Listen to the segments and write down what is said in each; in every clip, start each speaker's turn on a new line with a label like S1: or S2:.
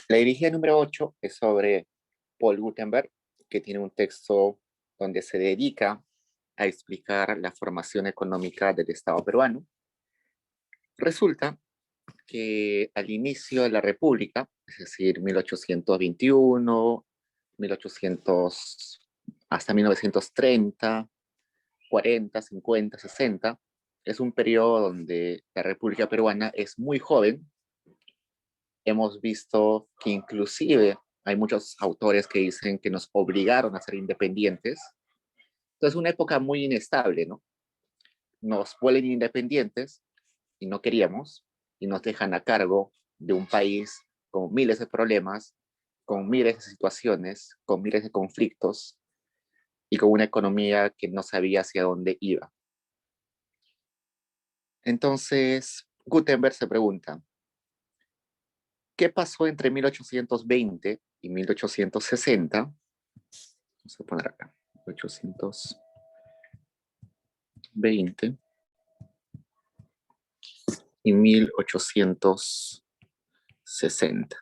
S1: La herejía número 8 es sobre Paul Gutenberg, que tiene un texto donde se dedica a explicar la formación económica del Estado peruano. Resulta que al inicio de la República, es decir, 1821, 1800, hasta 1930, 40, 50, 60, es un periodo donde la República Peruana es muy joven. Hemos visto que inclusive hay muchos autores que dicen que nos obligaron a ser independientes. Entonces, es una época muy inestable, ¿no? Nos vuelven independientes y no queríamos, y nos dejan a cargo de un país con miles de problemas, con miles de situaciones, con miles de conflictos y con una economía que no sabía hacia dónde iba. Entonces, Gutenberg se pregunta, ¿qué pasó entre 1820 y 1860? Vamos a poner acá, 1820 y 1860.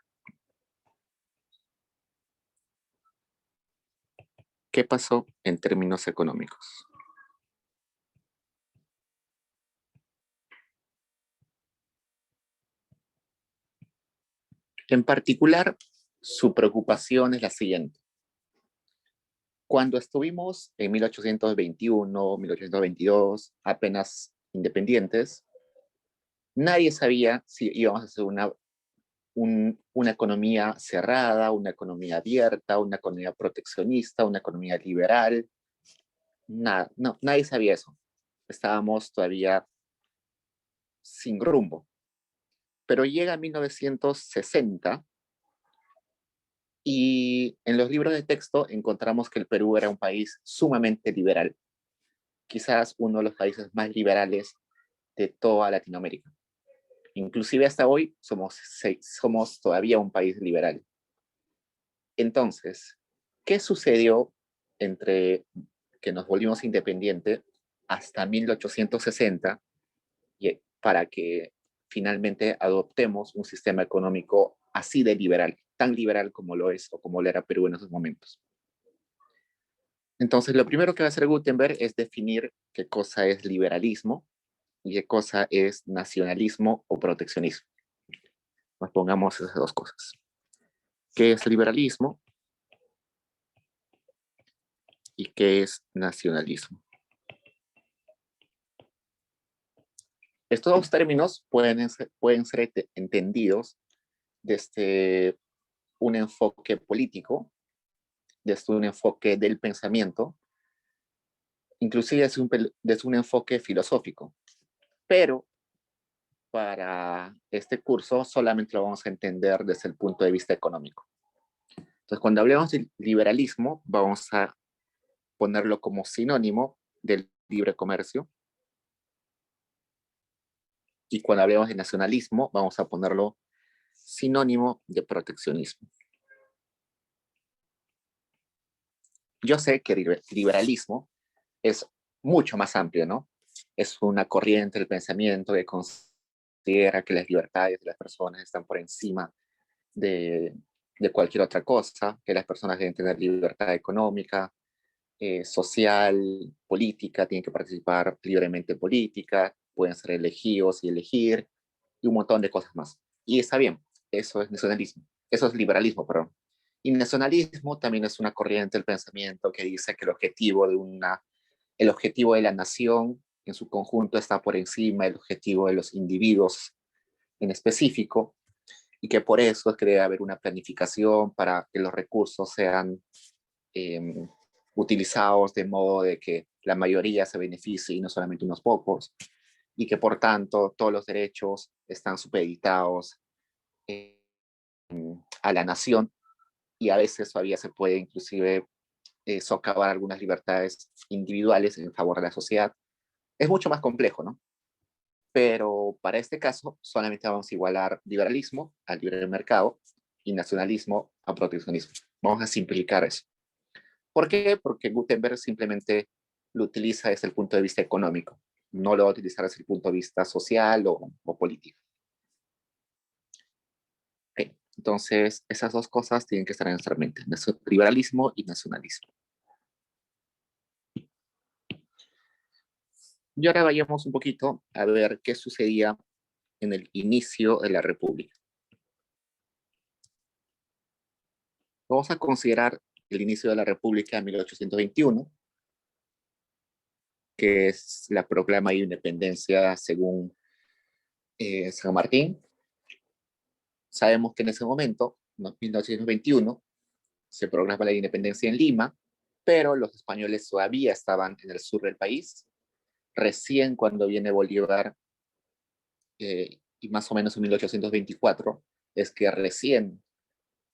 S1: ¿Qué pasó en términos económicos? En particular, su preocupación es la siguiente. Cuando estuvimos en 1821, 1822, apenas independientes, nadie sabía si íbamos a hacer una economía cerrada, una economía abierta, una economía proteccionista, una economía liberal. Nada, no, nadie sabía eso. Estábamos todavía sin rumbo. Pero llega 1960 y en los libros de texto encontramos que el Perú era un país sumamente liberal, quizás uno de los países más liberales de toda Latinoamérica. Inclusive hasta hoy somos todavía un país liberal. Entonces, ¿qué sucedió entre que nos volvimos independientes hasta 1860 para que finalmente adoptemos un sistema económico así de liberal, tan liberal como lo es o como lo era Perú en esos momentos? Entonces, lo primero que va a hacer Gutenberg es definir qué cosa es liberalismo y qué cosa es nacionalismo o proteccionismo. Nos pongamos esas dos cosas. ¿Qué es liberalismo y qué es nacionalismo? Estos dos términos pueden ser entendidos desde un enfoque político, desde un enfoque del pensamiento, inclusive desde un enfoque filosófico. Pero para este curso solamente lo vamos a entender desde el punto de vista económico. Entonces, cuando hablemos de liberalismo, vamos a ponerlo como sinónimo del libre comercio. Y cuando hablemos de nacionalismo, vamos a ponerlo sinónimo de proteccionismo. Yo sé que el liberalismo es mucho más amplio, ¿no? Es una corriente del pensamiento que considera que las libertades de las personas están por encima de, de cualquier otra cosa, que las personas deben tener libertad económica, social, política, tienen que participar libremente en política, pueden ser elegidos y elegir, y un montón de cosas más. Y está bien, eso es nacionalismo, eso es liberalismo, perdón. Y nacionalismo también es una corriente del pensamiento que dice que el objetivo de la nación en su conjunto está por encima del objetivo de los individuos en específico, y que por eso es que debe haber una planificación para que los recursos sean eh, utilizados de modo de que la mayoría se beneficie y no solamente unos pocos, y que por tanto todos los derechos están supeditados a la nación, y a veces todavía se puede inclusive socavar algunas libertades individuales en favor de la sociedad. Es mucho más complejo, ¿no? Pero para este caso solamente vamos a igualar liberalismo al libre mercado y nacionalismo a proteccionismo. Vamos a simplificar eso. ¿Por qué? Porque Gutenberg simplemente lo utiliza desde el punto de vista económico, no lo va a utilizar desde el punto de vista social o político. Okay. Entonces, esas dos cosas tienen que estar en nuestra mente, liberalismo y nacionalismo. Y ahora vayamos un poquito a ver qué sucedía en el inicio de la República. Vamos a considerar el inicio de la República en 1821, que es la proclama de independencia según San Martín. Sabemos que en ese momento, en 1921, se proclama la independencia en Lima, pero los españoles todavía estaban en el sur del país. Recién cuando viene Bolívar, y más o menos en 1824, es que recién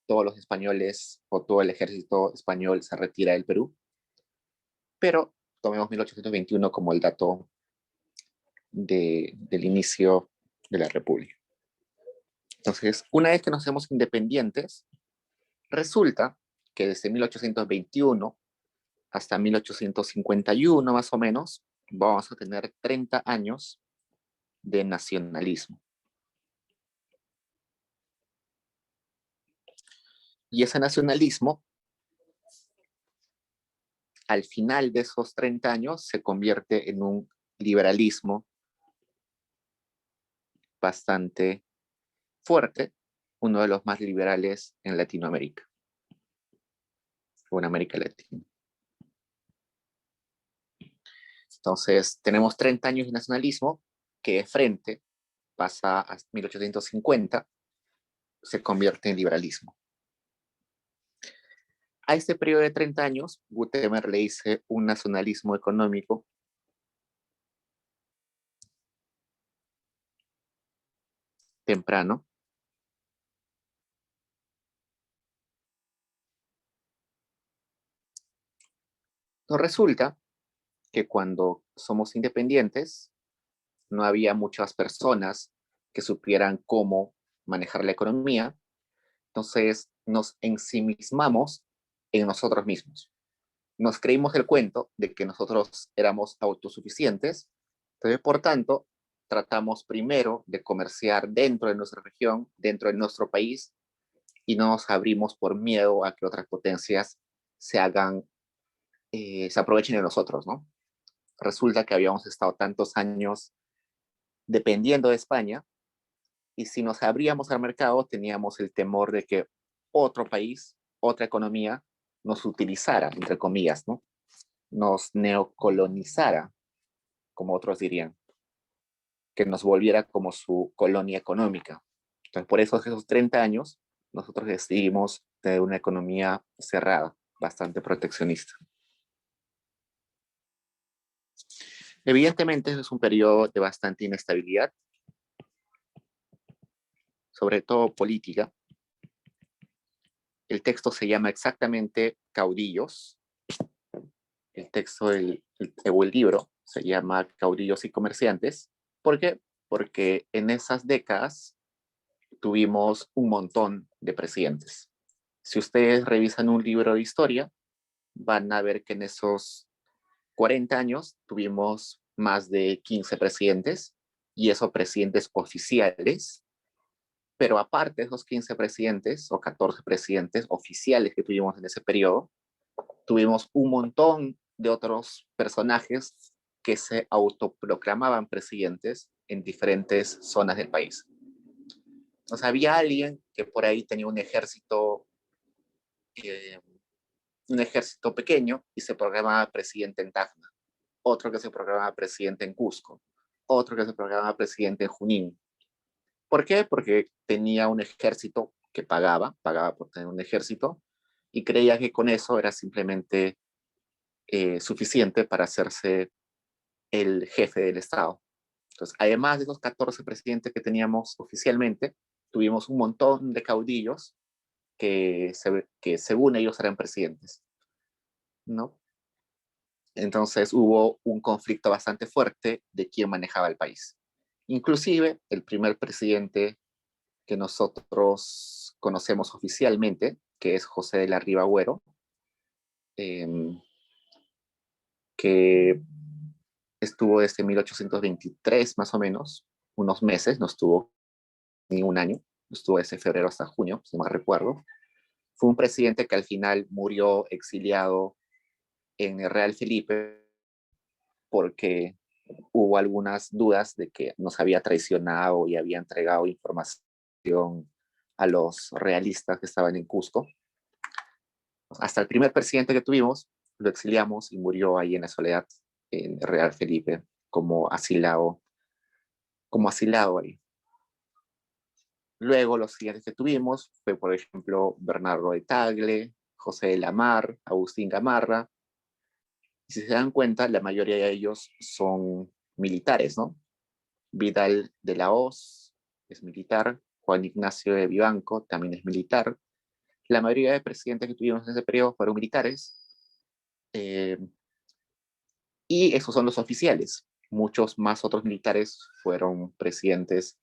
S1: todos los españoles o todo el ejército español se retira del Perú. Pero tomemos 1821 como el dato del inicio de la República. Entonces, una vez que nos hacemos independientes, resulta que desde 1821 hasta 1851 más o menos, vamos a tener 30 años de nacionalismo. Y ese nacionalismo, al final de esos 30 años, se convierte en un liberalismo bastante fuerte, uno de los más liberales en Latinoamérica, o en América Latina. Entonces, tenemos 30 años de nacionalismo que de frente pasa a 1850, se convierte en liberalismo. A este periodo de 30 años, Gutenberg le dice un nacionalismo económico temprano. Nos resulta que cuando somos independientes, no había muchas personas que supieran cómo manejar la economía, entonces nos ensimismamos en nosotros mismos. Nos creímos el cuento de que nosotros éramos autosuficientes, entonces por tanto tratamos primero de comerciar dentro de nuestra región, dentro de nuestro país, y no nos abrimos por miedo a que otras potencias se hagan, se aprovechen de nosotros, ¿no? Resulta que habíamos estado tantos años dependiendo de España, y si nos abríamos al mercado teníamos el temor de que otro país, otra economía, nos utilizara, entre comillas, ¿no? Nos neocolonizara, como otros dirían, que nos volviera como su colonia económica. Entonces, por eso esos 30 años, nosotros decidimos tener una economía cerrada, bastante proteccionista. Evidentemente, es un periodo de bastante inestabilidad, sobre todo política. El texto se llama exactamente Caudillos. El texto o el libro se llama Caudillos y Comerciantes. ¿Por qué? Porque en esas décadas tuvimos un montón de presidentes. Si ustedes revisan un libro de historia, van a ver que en esos 40 años tuvimos más de 15 presidentes, y esos presidentes oficiales, pero aparte de esos 15 presidentes o 14 presidentes oficiales que tuvimos en ese periodo, tuvimos un montón de otros personajes que se autoproclamaban presidentes en diferentes zonas del país. O sea, había alguien que por ahí tenía eh, un ejército pequeño y se proclamaba presidente en Tacna, otro que se proclamaba presidente en Cusco, otro que se proclamaba presidente en Junín. ¿Por qué? Porque tenía un ejército que pagaba por tener un ejército, y creía que con eso era simplemente suficiente para hacerse el jefe del Estado. Entonces, además de los 14 presidentes que teníamos oficialmente, tuvimos un montón de caudillos que según ellos eran presidentes, ¿no? Entonces hubo un conflicto bastante fuerte de quién manejaba el país. Inclusive el primer presidente que nosotros conocemos oficialmente, que es José de la Riva Agüero, eh, que estuvo desde 1823 más o menos, unos meses, no estuvo ni un año, estuvo ese febrero hasta junio, si no me recuerdo. Fue un presidente que al final murió exiliado en el Real Felipe porque hubo algunas dudas de que nos había traicionado y había entregado información a los realistas que estaban en Cusco. Hasta el primer presidente que tuvimos lo exiliamos y murió ahí en la soledad en Real Felipe como asilado ahí. Luego los siguientes que tuvimos fue, por ejemplo, Bernardo de Tagle, José de la Mar, Agustín Gamarra. Y si se dan cuenta, la mayoría de ellos son militares, ¿no? Vidal de la Hoz es militar, Juan Ignacio de Vivanco también es militar. La mayoría de presidentes que tuvimos en ese periodo fueron militares. Y esos son los oficiales. Muchos más otros militares fueron presidentes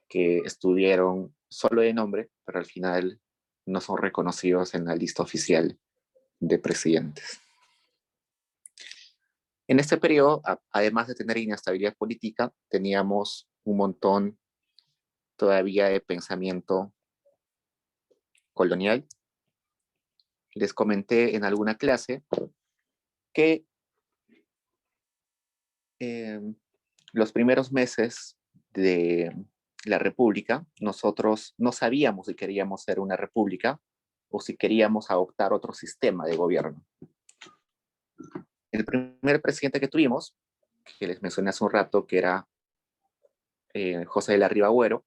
S1: que estuvieron solo de nombre, pero al final no son reconocidos en la lista oficial de presidentes. En este periodo, además de tener inestabilidad política, teníamos un montón todavía de pensamiento colonial. Les comenté en alguna clase que los primeros meses de la República, nosotros no sabíamos si queríamos ser una república o si queríamos adoptar otro sistema de gobierno. El primer presidente que tuvimos, que les mencioné hace un rato, que era José de la Riva Agüero,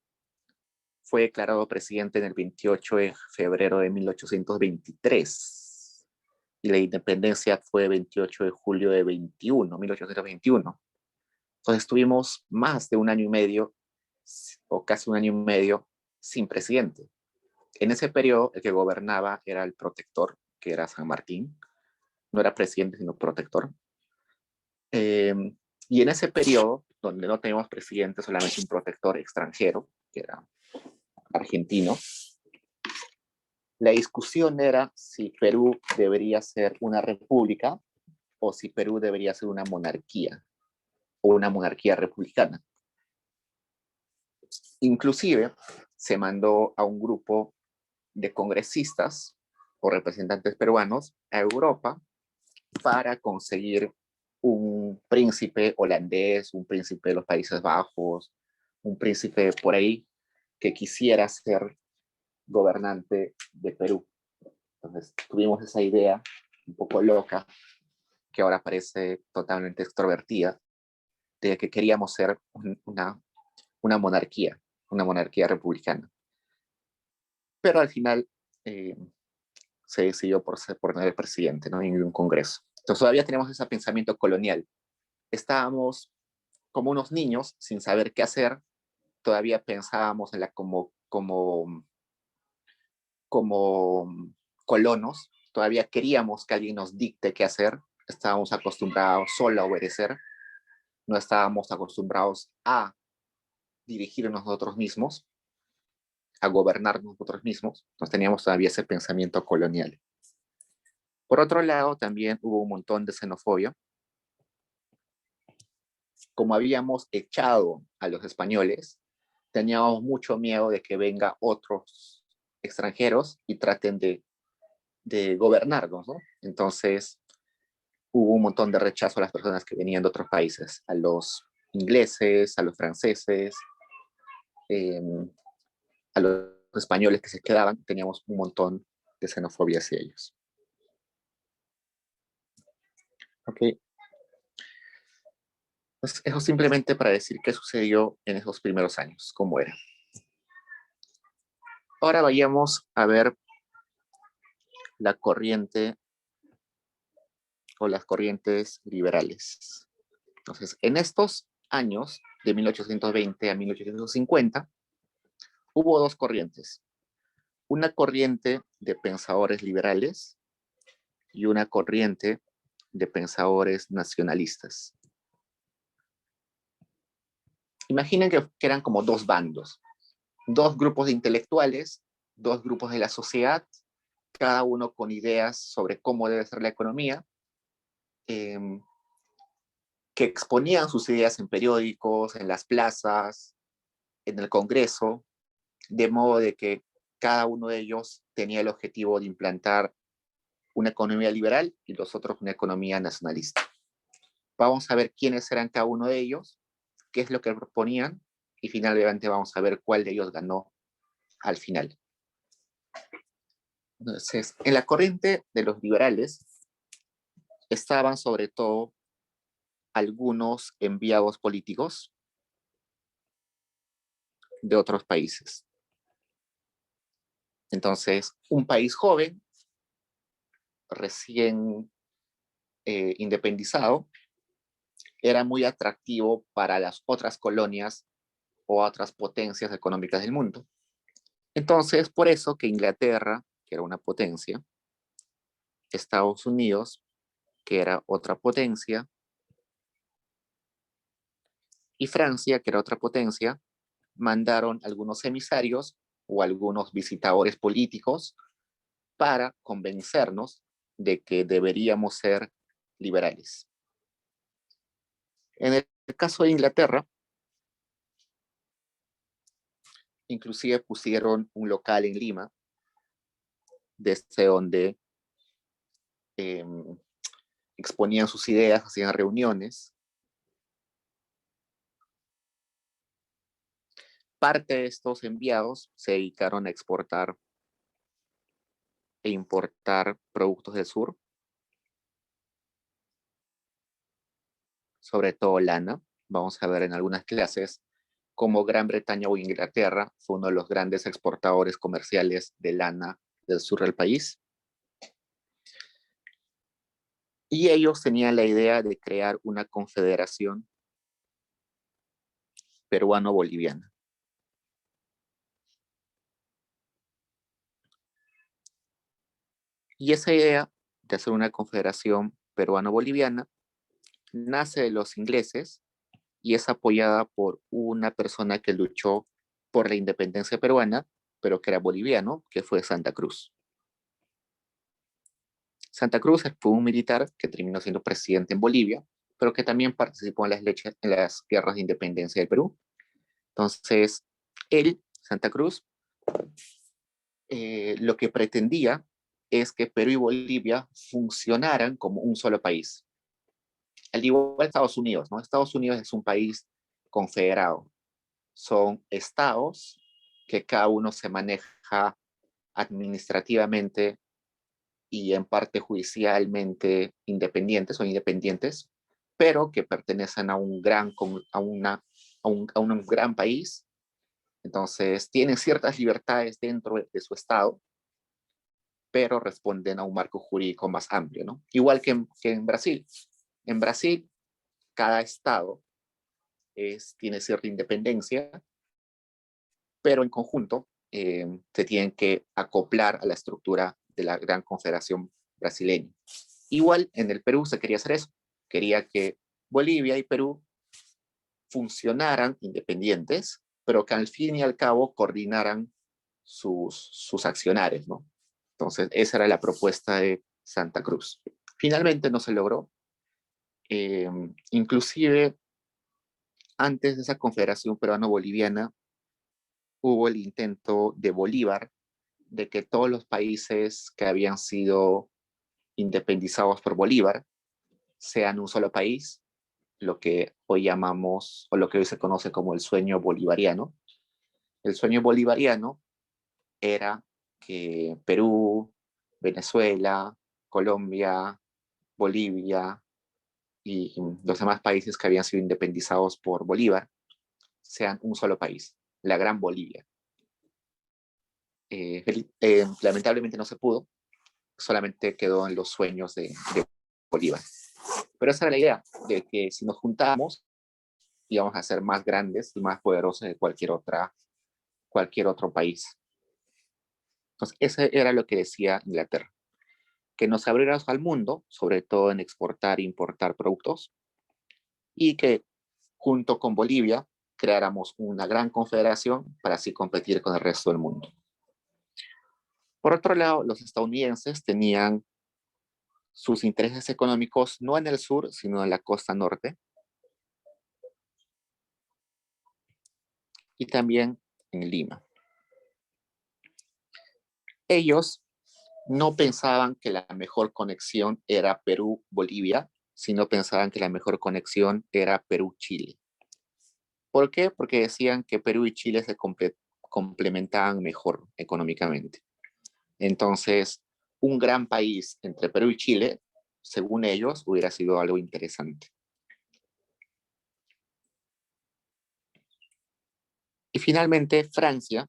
S1: fue declarado presidente en el 28 de febrero de 1823 y la independencia fue 28 de julio de 1821. Entonces tuvimos más de un año y medio o casi un año y medio sin presidente. En ese periodo el que gobernaba era el protector, que era San Martín. No era presidente, sino protector. Y en ese periodo, donde no teníamos presidente, solamente un protector extranjero, que era argentino, la discusión era si Perú debería ser una república o si Perú debería ser una monarquía o una monarquía republicana. Inclusive se mandó a un grupo de congresistas o representantes peruanos a Europa para conseguir un príncipe holandés, un príncipe de los Países Bajos, un príncipe por ahí que quisiera ser gobernante de Perú. Entonces tuvimos esa idea un poco loca, que ahora parece totalmente extrovertida, de que queríamos ser una monarquía republicana. Pero al final se decidió por tener el presidente, ¿no? En un congreso. Entonces todavía tenemos ese pensamiento colonial. Estábamos como unos niños sin saber qué hacer, todavía pensábamos en la como colonos, todavía queríamos que alguien nos dicte qué hacer, estábamos acostumbrados solo a obedecer, no estábamos acostumbrados a dirigirnos nosotros mismos, a gobernar nosotros mismos, entonces teníamos todavía ese pensamiento colonial. Por otro lado, también hubo un montón de xenofobia. Como habíamos echado a los españoles, teníamos mucho miedo de que vengan otros extranjeros y traten de gobernarnos, ¿no? Entonces hubo un montón de rechazo a las personas que venían de otros países, a los ingleses, a los franceses, eh, a los españoles que se quedaban, teníamos un montón de xenofobia hacia ellos. Ok. Pues eso simplemente para decir qué sucedió en esos primeros años, cómo era. Ahora vayamos a ver la corriente o las corrientes liberales. Entonces, en estos años, de 1820 a 1850, hubo dos corrientes. Una corriente de pensadores liberales y una corriente de pensadores nacionalistas. Imaginen que eran como dos bandos, dos grupos de intelectuales, dos grupos de la sociedad, cada uno con ideas sobre cómo debe ser la economía, que exponían sus ideas en periódicos, en las plazas, en el Congreso, de modo de que cada uno de ellos tenía el objetivo de implantar una economía liberal y los otros una economía nacionalista. Vamos a ver quiénes eran cada uno de ellos, qué es lo que proponían y finalmente vamos a ver cuál de ellos ganó al final. Entonces, en la corriente de los liberales estaban sobre todo algunos enviados políticos de otros países. Entonces, un país joven, recién independizado, era muy atractivo para las otras colonias o otras potencias económicas del mundo. Entonces, por eso que Inglaterra, que era una potencia, Estados Unidos, que era otra potencia, y Francia, que era otra potencia, mandaron algunos emisarios o algunos visitadores políticos para convencernos de que deberíamos ser liberales. En el caso de Inglaterra, inclusive pusieron un local en Lima, desde donde exponían sus ideas, hacían reuniones. Parte de estos enviados se dedicaron a exportar e importar productos del sur, sobre todo lana. Vamos a ver en algunas clases cómo Gran Bretaña o Inglaterra fue uno de los grandes exportadores comerciales de lana del sur del país. Y ellos tenían la idea de crear una confederación peruano-boliviana. Y esa idea de hacer una confederación peruano-boliviana nace de los ingleses y es apoyada por una persona que luchó por la independencia peruana, pero que era boliviano, que fue Santa Cruz. Santa Cruz fue un militar que terminó siendo presidente en Bolivia, pero que también participó en las guerras de independencia del Perú. Entonces, él, Santa Cruz, lo que pretendía es que Perú y Bolivia funcionaran como un solo país. Al igual que Estados Unidos, ¿no? Estados Unidos es un país confederado. Son estados que cada uno se maneja administrativamente y en parte judicialmente independientes, son independientes, pero que pertenecen a un gran, a un gran país. Entonces, tienen ciertas libertades dentro de su estado, pero responden a un marco jurídico más amplio, ¿no? Igual que en Brasil. En Brasil, cada estado tiene cierta independencia, pero en conjunto se tienen que acoplar a la estructura de la gran confederación brasileña. Igual en el Perú se quería hacer eso. Quería que Bolivia y Perú funcionaran independientes, pero que al fin y al cabo coordinaran sus accionarios, ¿no? Entonces, esa era la propuesta de Santa Cruz. Finalmente no se logró. Inclusive, antes de esa confederación peruano-boliviana, hubo el intento de Bolívar de que todos los países que habían sido independizados por Bolívar sean un solo país, lo que hoy llamamos, o lo que hoy se conoce como el sueño bolivariano. El sueño bolivariano era que Perú, Venezuela, Colombia, Bolivia y los demás países que habían sido independizados por Bolívar sean un solo país, la Gran Bolivia. Lamentablemente no se pudo, solamente quedó en los sueños de Bolívar. Pero esa era la idea, de que si nos juntamos íbamos a ser más grandes y más poderosos de cualquier otro país. Entonces, eso era lo que decía Inglaterra, que nos abriéramos al mundo, sobre todo en exportar e importar productos, y que junto con Bolivia creáramos una gran confederación para así competir con el resto del mundo. Por otro lado, los estadounidenses tenían sus intereses económicos no en el sur, sino en la costa norte, y también en Lima. Ellos no pensaban que la mejor conexión era Perú-Bolivia, sino pensaban que la mejor conexión era Perú-Chile. ¿Por qué? Porque decían que Perú y Chile se complementaban mejor económicamente. Entonces, un gran país entre Perú y Chile, según ellos, hubiera sido algo interesante. Y finalmente, Francia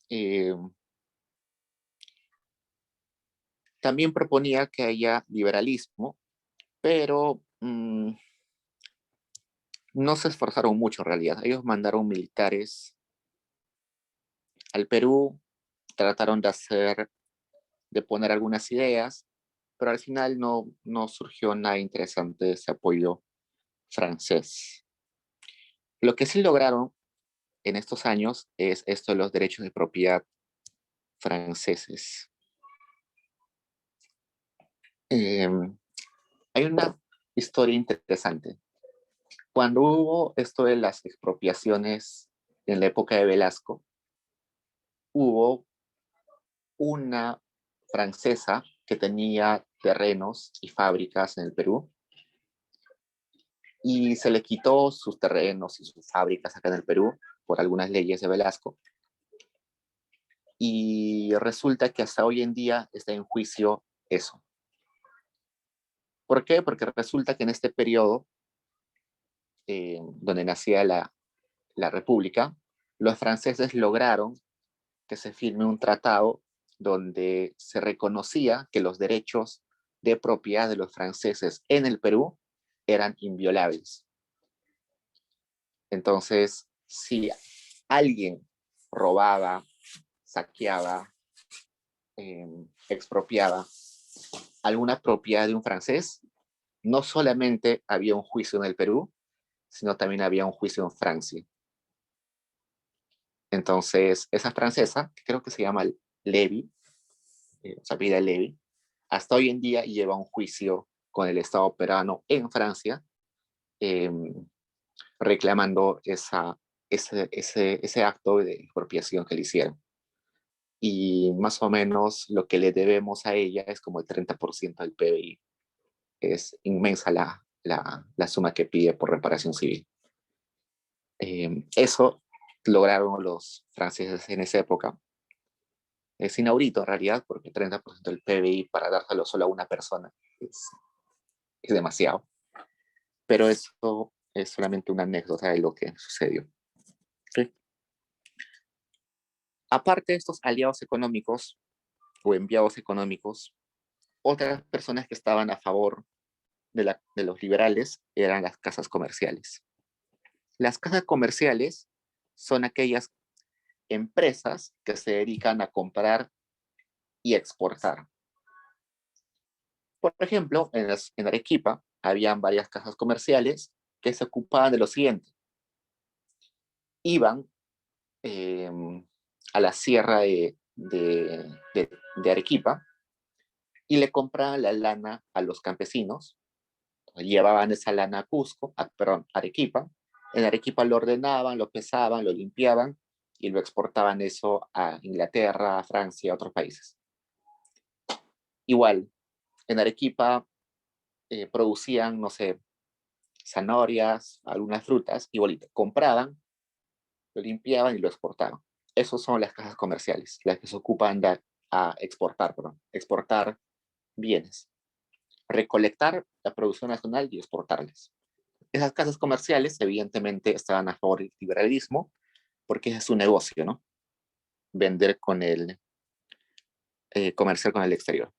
S1: eh, también proponía que haya liberalismo, pero no se esforzaron mucho en realidad. Ellos mandaron militares al Perú, trataron de poner algunas ideas, pero al final no surgió nada interesante de ese apoyo francés. Lo que sí lograron en estos años es esto de los derechos de propiedad franceses. Eh, Hay una historia interesante. Cuando hubo esto de las expropiaciones en la época de Velasco, hubo una francesa que tenía terrenos y fábricas en el Perú y se le quitó sus terrenos y sus fábricas acá en el Perú por algunas leyes de Velasco. Y resulta que hasta hoy en día está en juicio eso. ¿Por qué? Porque resulta que en este periodo, donde nacía la República, los franceses lograron que se firme un tratado donde se reconocía que los derechos de propiedad de los franceses en el Perú eran inviolables. Entonces, si alguien robaba, saqueaba, expropiaba alguna propiedad de un francés, no solamente había un juicio en el Perú, sino también había un juicio en Francia. Entonces, esa francesa, que creo que se llama Levy, Sabida Levy, hasta hoy en día lleva un juicio con el Estado peruano en Francia, eh, reclamando ese acto de expropiación que le hicieron. Y más o menos lo que le debemos a ella es como el 30% del PBI. Es inmensa la suma que pide por reparación civil. Eso lograron los franceses en esa época. Es inaudito en realidad, porque el 30% del PBI para dárselo solo a una persona es demasiado. Pero eso es solamente una anécdota de lo que sucedió. ¿Sí? Aparte de estos aliados económicos o enviados económicos, otras personas que estaban a favor de los liberales eran las casas comerciales. Las casas comerciales son aquellas empresas que se dedican a comprar y exportar. Por ejemplo, en Arequipa habían varias casas comerciales que se ocupaban de lo siguiente. Iban eh, a la sierra de Arequipa y le compraban la lana a los campesinos, llevaban esa lana a Cusco, perdón, Arequipa, en Arequipa lo ordenaban, lo pesaban, lo limpiaban y lo exportaban eso a Inglaterra, a Francia, a otros países. Igual, en Arequipa producían, no sé, zanahorias, algunas frutas, igualito, compraban, lo limpiaban y lo exportaban. Esas son las casas comerciales, las que se ocupan de exportar, perdón, exportar bienes, recolectar la producción nacional y exportarles. Esas casas comerciales, evidentemente, estaban a favor del liberalismo, porque ese es su negocio, ¿no? Vender con comerciar con el exterior.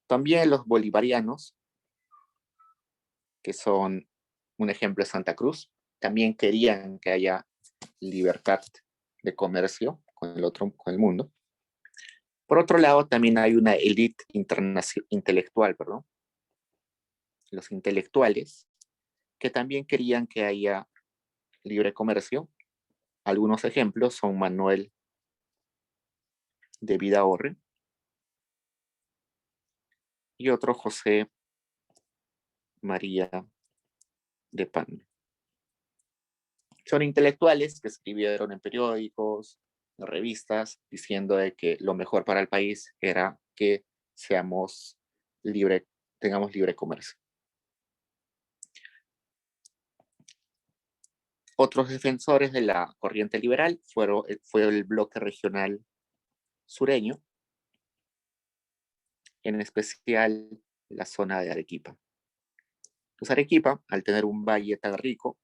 S1: También los bolivarianos, que son un ejemplo de Santa Cruz, también querían que haya libertad de comercio con con el mundo. Por otro lado, también hay una élite intelectual, perdón, los intelectuales, que también querían que haya libre comercio. Algunos ejemplos son Manuel de Vidaurre y otro José María de Pando. Son intelectuales que escribieron en periódicos, revistas diciendo de que lo mejor para el país era que seamos libre, tengamos libre comercio. Otros defensores de la corriente liberal fue el bloque regional sureño, en especial la zona de Arequipa. Pues Arequipa, al tener un valle tan rico,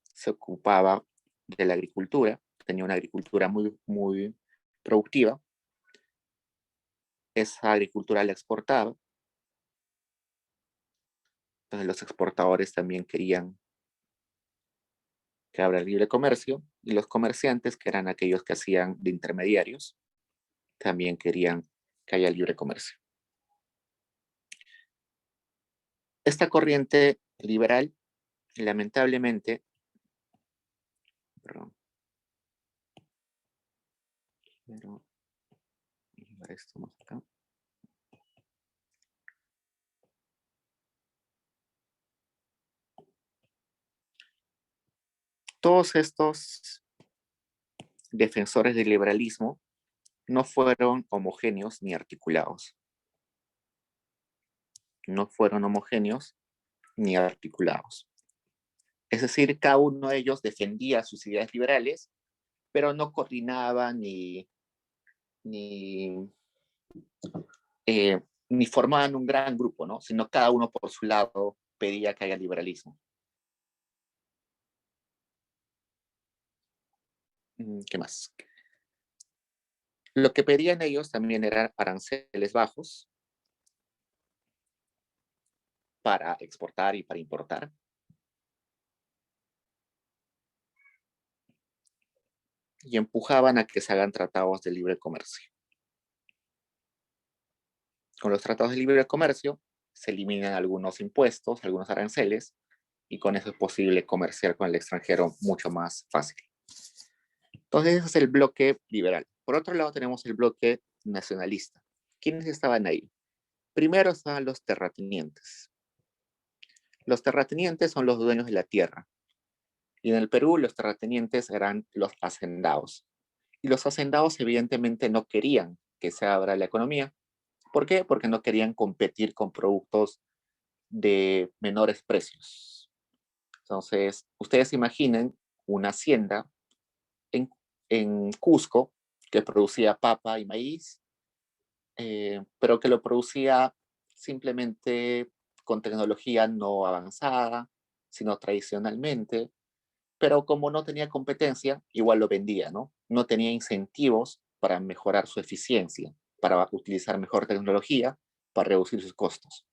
S1: se ocupaba de la agricultura, tenía una agricultura muy productiva. Esa agricultura la exportaba. Entonces los exportadores también querían que abra libre comercio y los comerciantes, que eran aquellos que hacían de intermediarios, también querían que haya libre comercio. Esta corriente liberal, lamentablemente, perdón, quiero llevar esto más acá. Todos estos defensores del liberalismo no fueron homogéneos ni articulados. No fueron homogéneos ni articulados. Es decir, cada uno de ellos defendía sus ideas liberales, pero no coordinaba ni, ni formaban un gran grupo, ¿no? Sino cada uno por su lado pedía que haya liberalismo. ¿Qué más? Lo que pedían ellos también eran aranceles bajos para exportar y para importar. Y empujaban a que se hagan tratados de libre comercio. Con los tratados de libre comercio se eliminan algunos impuestos, algunos aranceles, y con eso es posible comerciar con el extranjero mucho más fácil. Entonces ese es el bloque liberal. Por otro lado tenemos el bloque nacionalista. ¿Quiénes estaban ahí? Primero estaban los terratenientes. Los terratenientes son los dueños de la tierra. Y en el Perú los terratenientes eran los hacendados. Y los hacendados evidentemente no querían que se abra la economía. ¿Por qué? Porque no querían competir con productos de menores precios. Entonces, ustedes imaginen una hacienda en, en Cusco que producía papa y maíz, pero que lo producía simplemente con tecnología no avanzada, sino tradicionalmente, pero como no tenía competencia, igual lo vendía, ¿no? No tenía incentivos para mejorar su eficiencia, para utilizar mejor tecnología, para reducir sus costos.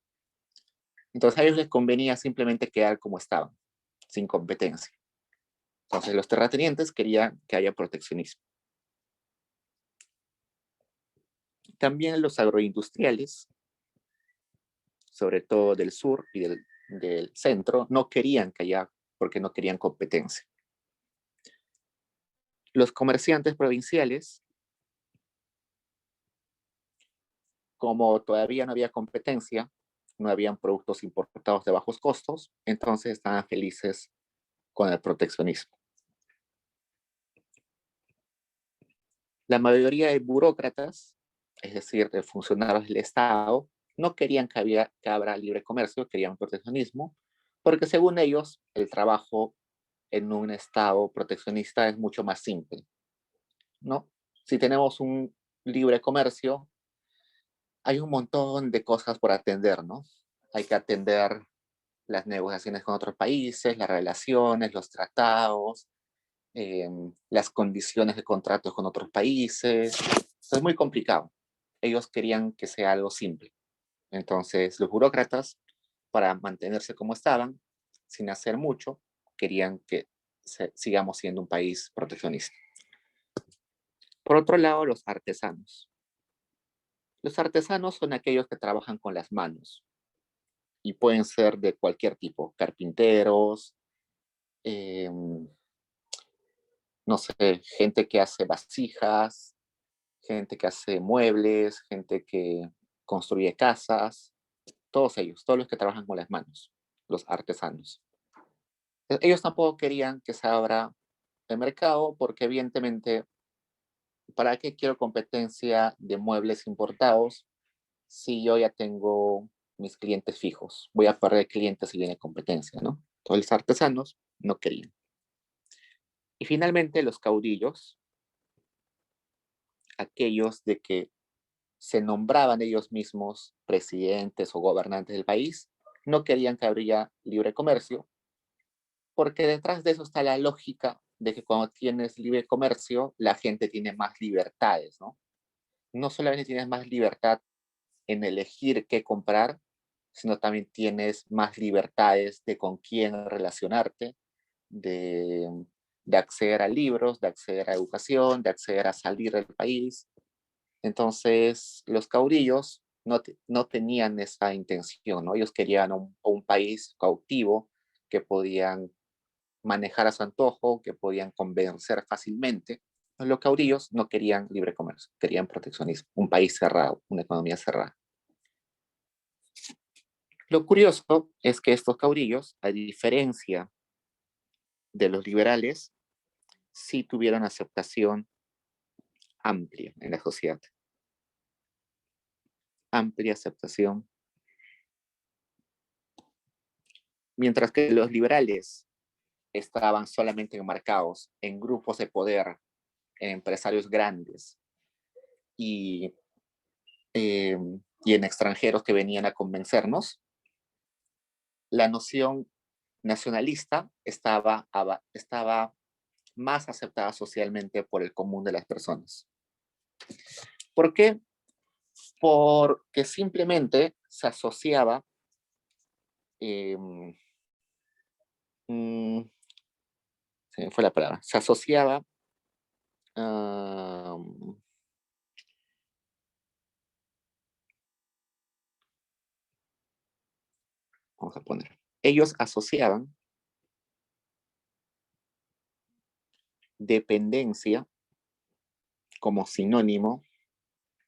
S1: Entonces a ellos les convenía simplemente quedar como estaban, sin competencia. Entonces los terratenientes querían que haya proteccionismo. También los agroindustriales, sobre todo del sur y del centro, no querían que haya, porque no querían competencia. Los comerciantes provinciales, como todavía no había competencia, no habían productos importados de bajos costos, entonces estaban felices con el proteccionismo. La mayoría de burócratas, es decir, de funcionarios del Estado, no querían que abra libre comercio, querían proteccionismo, porque según ellos, el trabajo en un Estado proteccionista es mucho más simple, ¿no? Si tenemos un libre comercio, hay un montón de cosas por atender, ¿no? Hay que atender las negociaciones con otros países, las relaciones, los tratados, las condiciones de contratos con otros países. Eso es muy complicado. Ellos querían que sea algo simple. Entonces, los burócratas, para mantenerse como estaban, sin hacer mucho, querían que sigamos siendo un país proteccionista. Por otro lado, los artesanos. Los artesanos son aquellos que trabajan con las manos y pueden ser de cualquier tipo, carpinteros, eh, no sé, gente que hace vasijas, gente que hace muebles, gente que construye casas, todos ellos, todos los que trabajan con las manos, los artesanos. Ellos tampoco querían que se abra el mercado porque evidentemente ¿para qué quiero competencia de muebles importados si yo ya tengo mis clientes fijos? Voy a perder clientes si viene competencia, ¿no? Todos los artesanos no querían. Y finalmente los caudillos, aquellos de que se nombraban ellos mismos presidentes o gobernantes del país, no querían que habría libre comercio, porque detrás de eso está la lógica de que cuando tienes libre comercio, la gente tiene más libertades, ¿no? No solamente tienes más libertad en elegir qué comprar, sino también tienes más libertades de con quién relacionarte, de, de acceder a libros, de acceder a educación, de acceder a salir del país. Entonces, los caudillos no tenían esa intención, ¿no? Ellos querían un país cautivo que podían manejar a su antojo, que podían convencer fácilmente. Los caudillos no querían libre comercio, querían proteccionismo, un país cerrado, una economía cerrada. Lo curioso es que estos caudillos, a diferencia de los liberales, sí tuvieron aceptación amplia en la sociedad. Amplia aceptación. Mientras que los liberales estaban solamente enmarcados en grupos de poder, en empresarios grandes y, eh, y en extranjeros que venían a convencernos, la noción nacionalista estaba más aceptada socialmente por el común de las personas. ¿Por qué? Porque simplemente se asociaba, eh, se me fue la palabra, se asociaba, uh, vamos a poner, ellos asociaban dependencia como sinónimo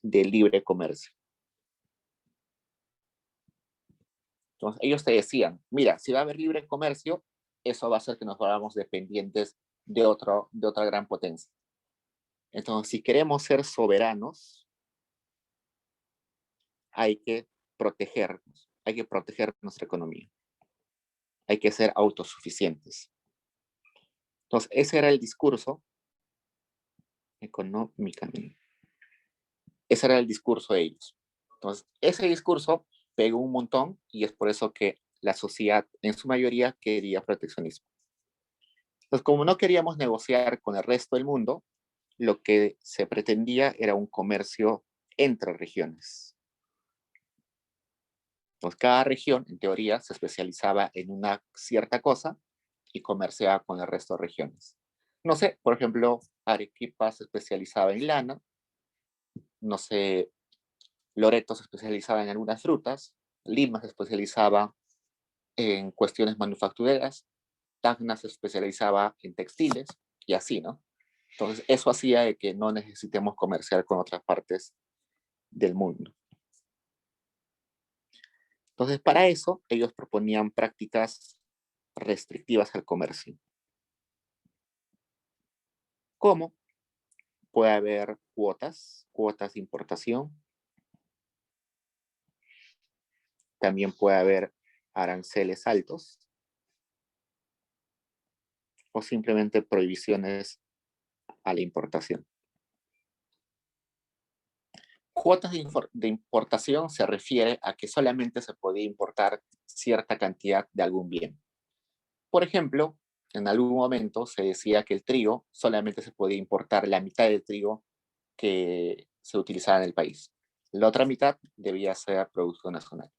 S1: de libre comercio. Entonces, ellos te decían, mira, si va a haber libre comercio, eso va a hacer que nos volvamos dependientes de otra gran potencia. Entonces, si queremos ser soberanos, hay que protegernos, hay que proteger nuestra economía, hay que ser autosuficientes. Entonces, ese era el discurso económicamente. Ese era el discurso de ellos. Entonces, ese discurso pegó un montón y es por eso que la sociedad en su mayoría quería proteccionismo. Entonces, como no queríamos negociar con el resto del mundo, lo que se pretendía era un comercio entre regiones. Entonces, cada región, en teoría, se especializaba en una cierta cosa y comerciaba con el resto de regiones. No sé, por ejemplo, Arequipa se especializaba en lana, no sé, Loreto se especializaba en algunas frutas, Lima se especializaba en cuestiones manufactureras, Tacna se especializaba en textiles y así, ¿no? Entonces, eso hacía de que no necesitemos comerciar con otras partes del mundo. Entonces, para eso, ellos proponían prácticas restrictivas al comercio. ¿Cómo? Puede haber cuotas de importación, también puede haber aranceles altos o simplemente prohibiciones a la importación. Cuotas de importación se refiere a que solamente se podía importar cierta cantidad de algún bien. Por ejemplo, en algún momento se decía que el trigo solamente se podía importar la mitad del trigo que se utilizaba en el país. La otra mitad debía ser producto nacional.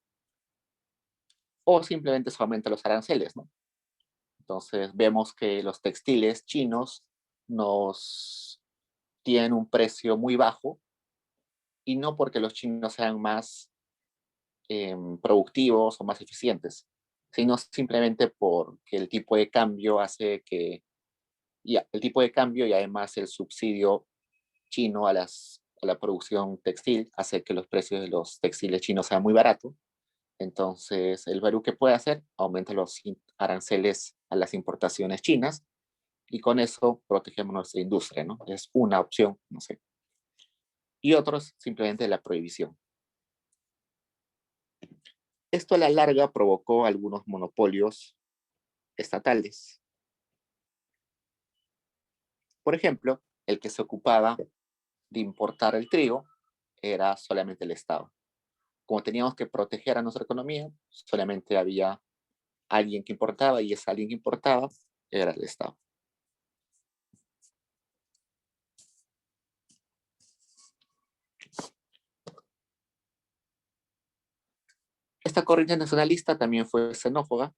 S1: O simplemente se aumentan los aranceles, ¿no? Entonces vemos que los textiles chinos nos tienen un precio muy bajo y no porque los chinos sean más productivos o más eficientes, sino simplemente porque el tipo de cambio hace que, el tipo de cambio y además el subsidio chino a la producción textil hace que los precios de los textiles chinos sean muy baratos. Entonces, el Perú, ¿qué puede hacer? Aumenta los aranceles a las importaciones chinas y con eso protegemos nuestra industria, ¿no? Es una opción, no sé. y otros simplemente la prohibición. Esto a la larga provocó algunos monopolios estatales. Por ejemplo, el que se ocupaba de importar el trigo era solamente el Estado. Como teníamos que proteger a nuestra economía, solamente había alguien que importaba y ese alguien que importaba era el Estado. Esta corriente nacionalista también fue xenófoba.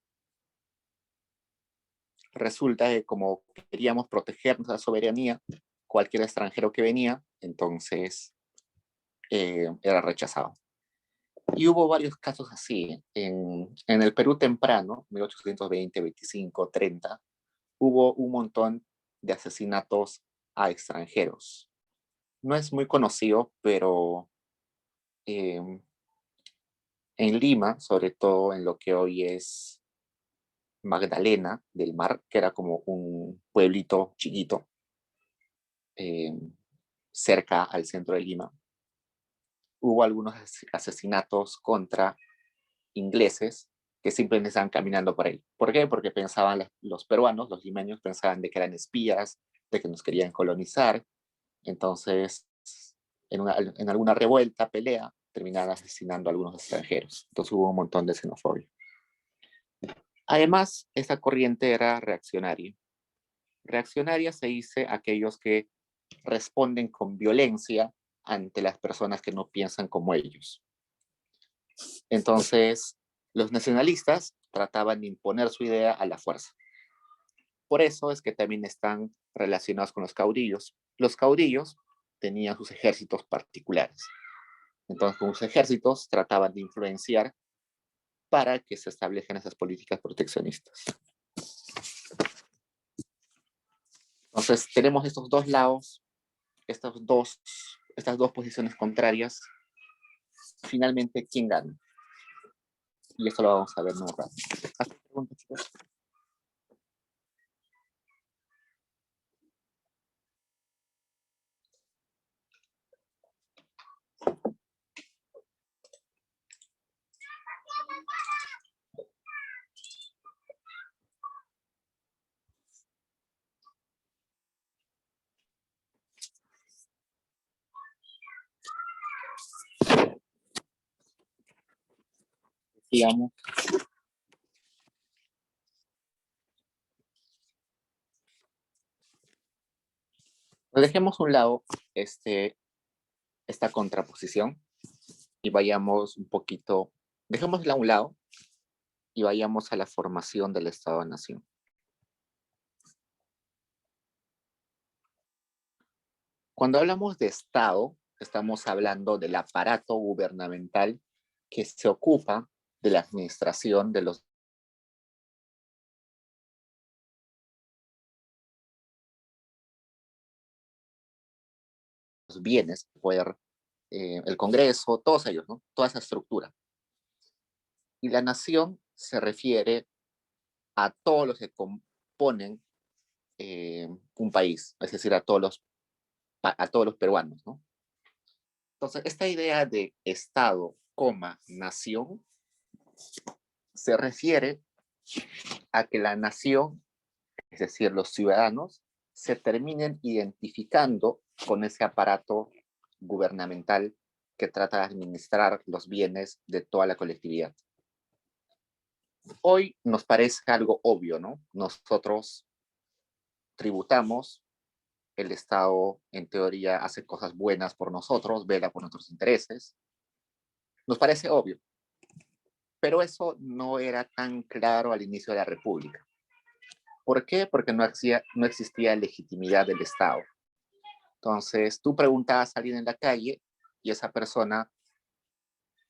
S1: Resulta que como queríamos proteger nuestra soberanía, cualquier extranjero que venía, entonces era rechazado. Y hubo varios casos así. En el Perú temprano, 1820, 25, 30, hubo un montón de asesinatos a extranjeros. No es muy conocido, pero eh, en Lima, sobre todo en lo que hoy es Magdalena del Mar, que era como un pueblito chiquito eh, cerca al centro de Lima, hubo algunos asesinatos contra ingleses que simplemente estaban caminando por ahí. ¿Por qué? Porque pensaban los peruanos, los limeños, pensaban de que eran espías, de que nos querían colonizar. Entonces, en alguna revuelta, pelea, terminaban asesinando a algunos extranjeros. Entonces hubo un montón de xenofobia. Además, esta corriente era reaccionaria. Reaccionaria se dice aquellos que responden con violencia ante las personas que no piensan como ellos. Entonces, los nacionalistas trataban de imponer su idea a la fuerza. Por eso es que también están relacionados con los caudillos. Los caudillos tenían sus ejércitos particulares. Entonces, con sus ejércitos trataban de influenciar para que se establezcan esas políticas proteccionistas. Entonces, tenemos estos dos lados, estas dos posiciones contrarias. Finalmente, ¿quién gana? Y esto lo vamos a ver en un rato. ¿Hacen preguntas, chicos? Digamos. Pues dejemos a un lado esta contraposición y vayamos un poquito, dejémosla a un lado y vayamos a la formación del Estado-Nación. Cuando hablamos de Estado, estamos hablando del aparato gubernamental que se ocupa de la administración de los bienes, poder, el Congreso, todos ellos, ¿no? Toda esa estructura. Y la nación se refiere a todos los que componen un país, es decir, a todos los peruanos, ¿no? Entonces, esta idea de Estado, nación, se refiere a que la nación, es decir, los ciudadanos, se terminen identificando con ese aparato gubernamental que trata de administrar los bienes de toda la colectividad. Hoy nos parece algo obvio, ¿no? Nosotros tributamos, el Estado en teoría hace cosas buenas por nosotros, vela por nuestros intereses. Nos parece obvio, pero eso no era tan claro al inicio de la República. ¿Por qué? Porque no existía legitimidad del Estado. Entonces, tú preguntabas a alguien en la calle y esa persona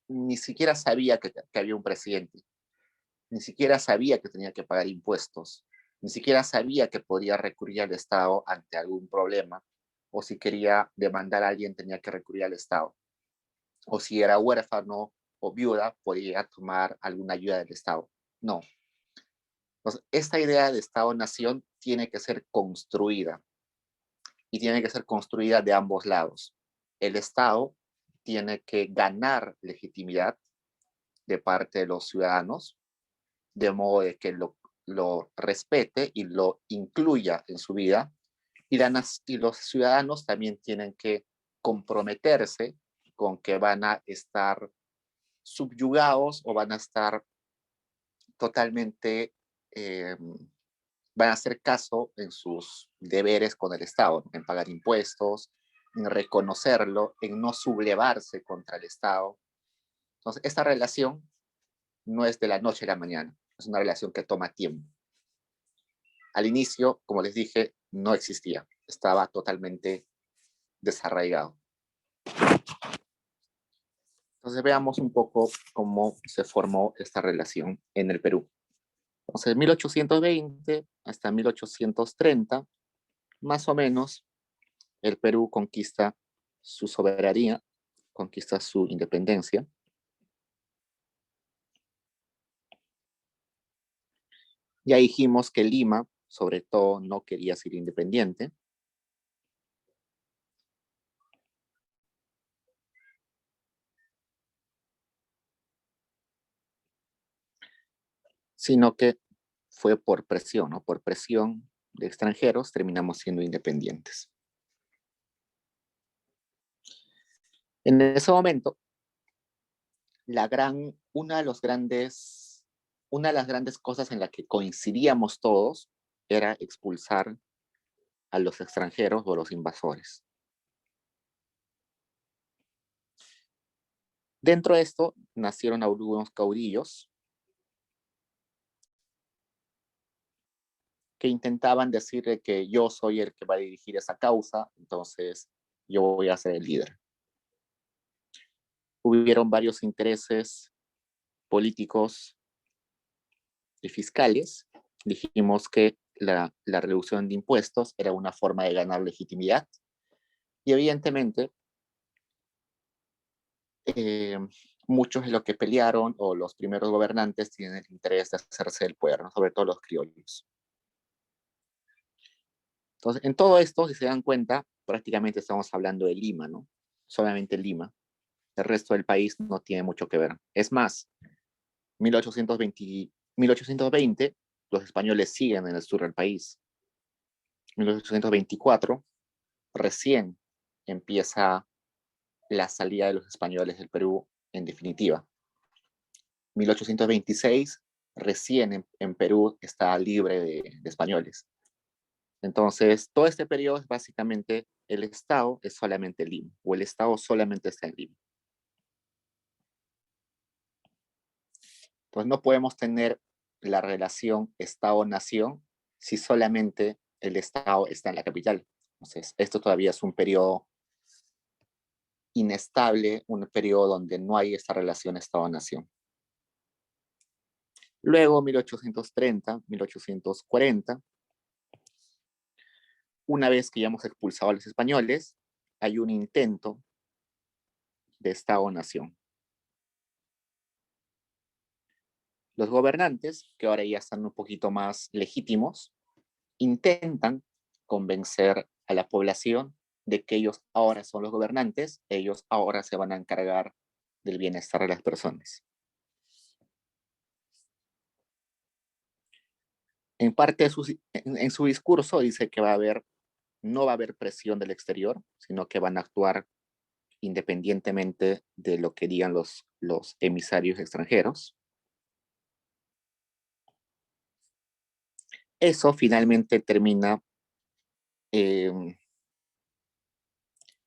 S1: ni siquiera sabía que había un presidente, ni siquiera sabía que tenía que pagar impuestos, ni siquiera sabía que podía recurrir al Estado ante algún problema, o si quería demandar a alguien tenía que recurrir al Estado, o si era huérfano o viuda podía tomar alguna ayuda del Estado. No. Entonces, esta idea de Estado-nación tiene que ser construida y tiene que ser construida de ambos lados. el Estado tiene que ganar legitimidad de parte de los ciudadanos, de modo de que lo respete y lo incluya en su vida, y los ciudadanos también tienen que comprometerse con que van a estar subyugados o van a estar totalmente, van a hacer caso en sus deberes con el Estado, en pagar impuestos, en reconocerlo, en no sublevarse contra el Estado. Entonces, esta relación no es de la noche a la mañana, es una relación que toma tiempo. Al inicio, como les dije, no existía, estaba totalmente desarraigado. Entonces veamos un poco cómo se formó esta relación en el Perú. Entonces, 1820 hasta 1830, más o menos, el Perú conquista su soberanía, conquista su independencia. Ya dijimos que Lima, sobre todo, no quería ser independiente. Sino que fue por presión, ¿no? Por presión de extranjeros terminamos siendo independientes. En ese momento, una de las grandes cosas en la que coincidíamos todos era expulsar a los extranjeros o a los invasores. Dentro de esto nacieron algunos caudillos que intentaban decirle que yo soy el que va a dirigir esa causa, entonces yo voy a ser el líder. Hubieron varios intereses políticos y fiscales. Dijimos que la reducción de impuestos era una forma de ganar legitimidad y evidentemente muchos de los que pelearon o los primeros gobernantes tienen el interés de hacerse del poder, ¿no? Sobre todo los criollos. Entonces, en todo esto, si se dan cuenta, prácticamente estamos hablando de Lima, ¿no? Solamente Lima. El resto del país no tiene mucho que ver. Es más, 1820, los españoles siguen en el sur del país. 1824, recién empieza la salida de los españoles del Perú en definitiva. 1826, recién en Perú está libre de españoles. Entonces, todo este periodo es básicamente el Estado es solamente Lima, o el Estado solamente está en Lima. Entonces, no podemos tener la relación Estado-Nación si solamente el Estado está en la capital. Entonces, esto todavía es un periodo inestable, un periodo donde no hay esta relación Estado-Nación. Luego, 1830, 1840, una vez que ya hemos expulsado a los españoles, hay un intento de Estado-Nación. Los gobernantes, que ahora ya están un poquito más legítimos, intentan convencer a la población de que ellos ahora son los gobernantes, ellos ahora se van a encargar del bienestar de las personas. En parte en su discurso dice que no va a haber presión del exterior, sino que van a actuar independientemente de lo que digan los emisarios extranjeros. Eso finalmente termina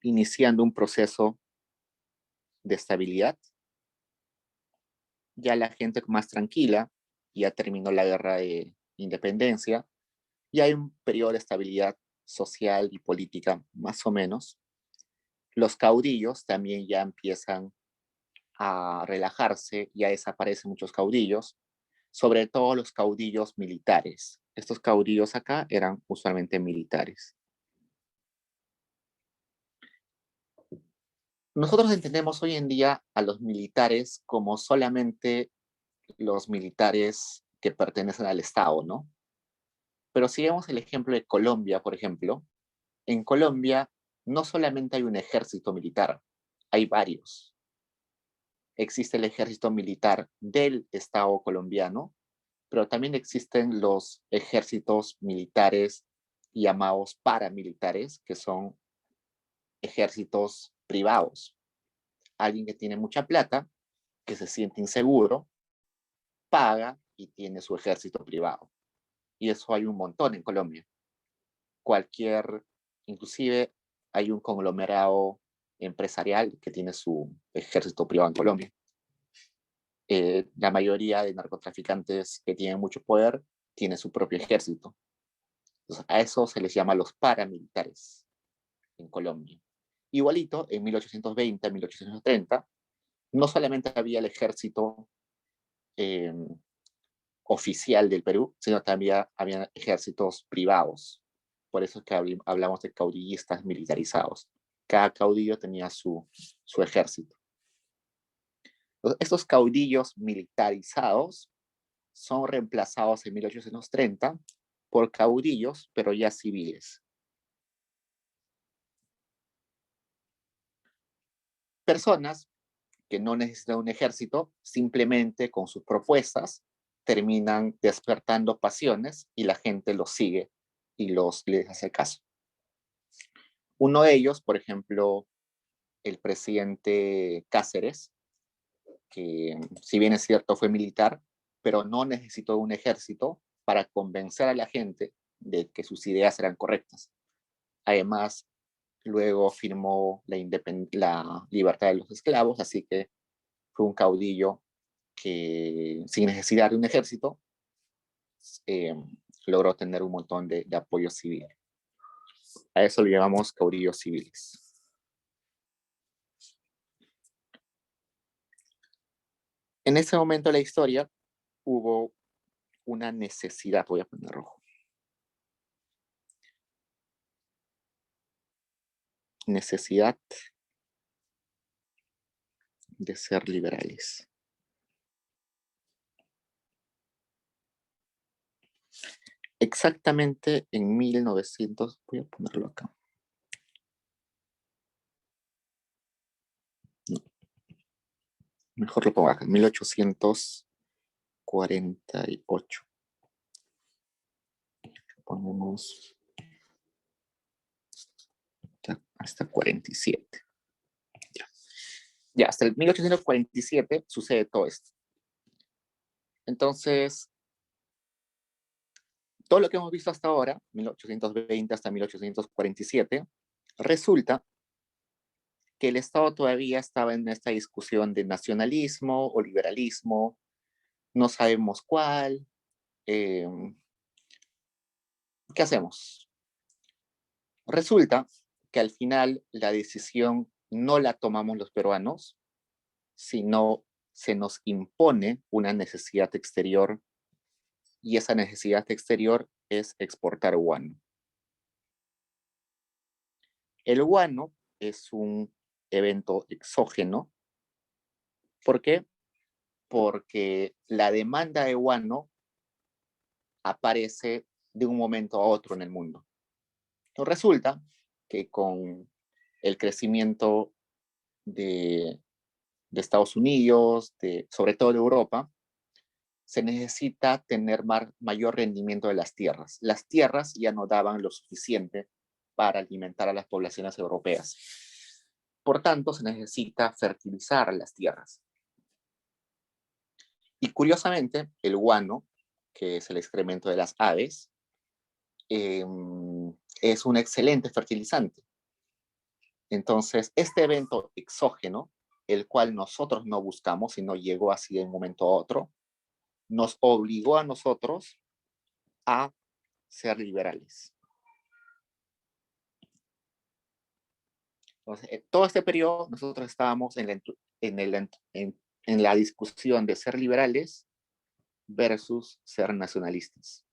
S1: iniciando un proceso de estabilidad. Ya la gente más tranquila, ya terminó la guerra de independencia, y hay un periodo de estabilidad social y política más o menos. Los caudillos también ya empiezan a relajarse, ya desaparecen muchos caudillos, sobre todo los caudillos militares. Estos caudillos acá eran usualmente militares. Nosotros entendemos hoy en día a los militares como solamente los militares que pertenecen al Estado, ¿no? Pero si vemos el ejemplo de Colombia, por ejemplo, en Colombia no solamente hay un ejército militar, hay varios. Existe el ejército militar del Estado colombiano, pero también existen los ejércitos militares llamados paramilitares, que son ejércitos privados. Alguien que tiene mucha plata, que se siente inseguro, paga y tiene su ejército privado. Y eso hay un montón en Colombia. Inclusive hay un conglomerado empresarial que tiene su ejército privado en Colombia. La mayoría de narcotraficantes que tienen mucho poder tienen su propio ejército. Entonces, a eso se les llama los paramilitares en Colombia. Igualito, en 1820, 1830, no solamente había el ejército oficial del Perú, sino también había ejércitos privados. Por eso es que hablamos de caudillistas militarizados. Cada caudillo tenía su ejército. Estos caudillos militarizados son reemplazados en 1830 por caudillos, pero ya civiles. Personas que no necesitan un ejército, simplemente con sus propuestas terminan despertando pasiones y la gente los sigue y les hace caso. Uno de ellos, por ejemplo, el presidente Cáceres, que si bien es cierto fue militar, pero no necesitó un ejército para convencer a la gente de que sus ideas eran correctas. Además, luego firmó la libertad de los esclavos, así que fue un caudillo que sin necesidad de un ejército logró tener un montón de apoyo civil. A eso lo llamamos caudillos civiles. En ese momento de la historia hubo una necesidad, voy a poner rojo. Necesidad de ser liberales. Exactamente en 1900, voy a ponerlo acá. No, mejor lo pongo acá, 1848. Ponemos hasta 47. Ya, hasta el 1847 sucede todo esto. Entonces, todo lo que hemos visto hasta ahora, 1820 hasta 1847, resulta que el Estado todavía estaba en esta discusión de nacionalismo o liberalismo, no sabemos cuál. ¿Qué hacemos? Resulta que al final la decisión no la tomamos los peruanos, sino se nos impone una necesidad exterior, y esa necesidad exterior es exportar guano. El guano es un evento exógeno. ¿Por qué? Porque la demanda de guano aparece de un momento a otro en el mundo. Entonces resulta que con el crecimiento de Estados Unidos, sobre todo de Europa, se necesita tener mayor rendimiento de las tierras. Las tierras ya no daban lo suficiente para alimentar a las poblaciones europeas. Por tanto, se necesita fertilizar las tierras. Y curiosamente, el guano, que es el excremento de las aves, es un excelente fertilizante. Entonces, este evento exógeno, el cual nosotros no buscamos, sino llegó así de un momento a otro, nos obligó a nosotros a ser liberales. Entonces, todo este periodo nosotros estábamos en la discusión de ser liberales versus ser nacionalistas.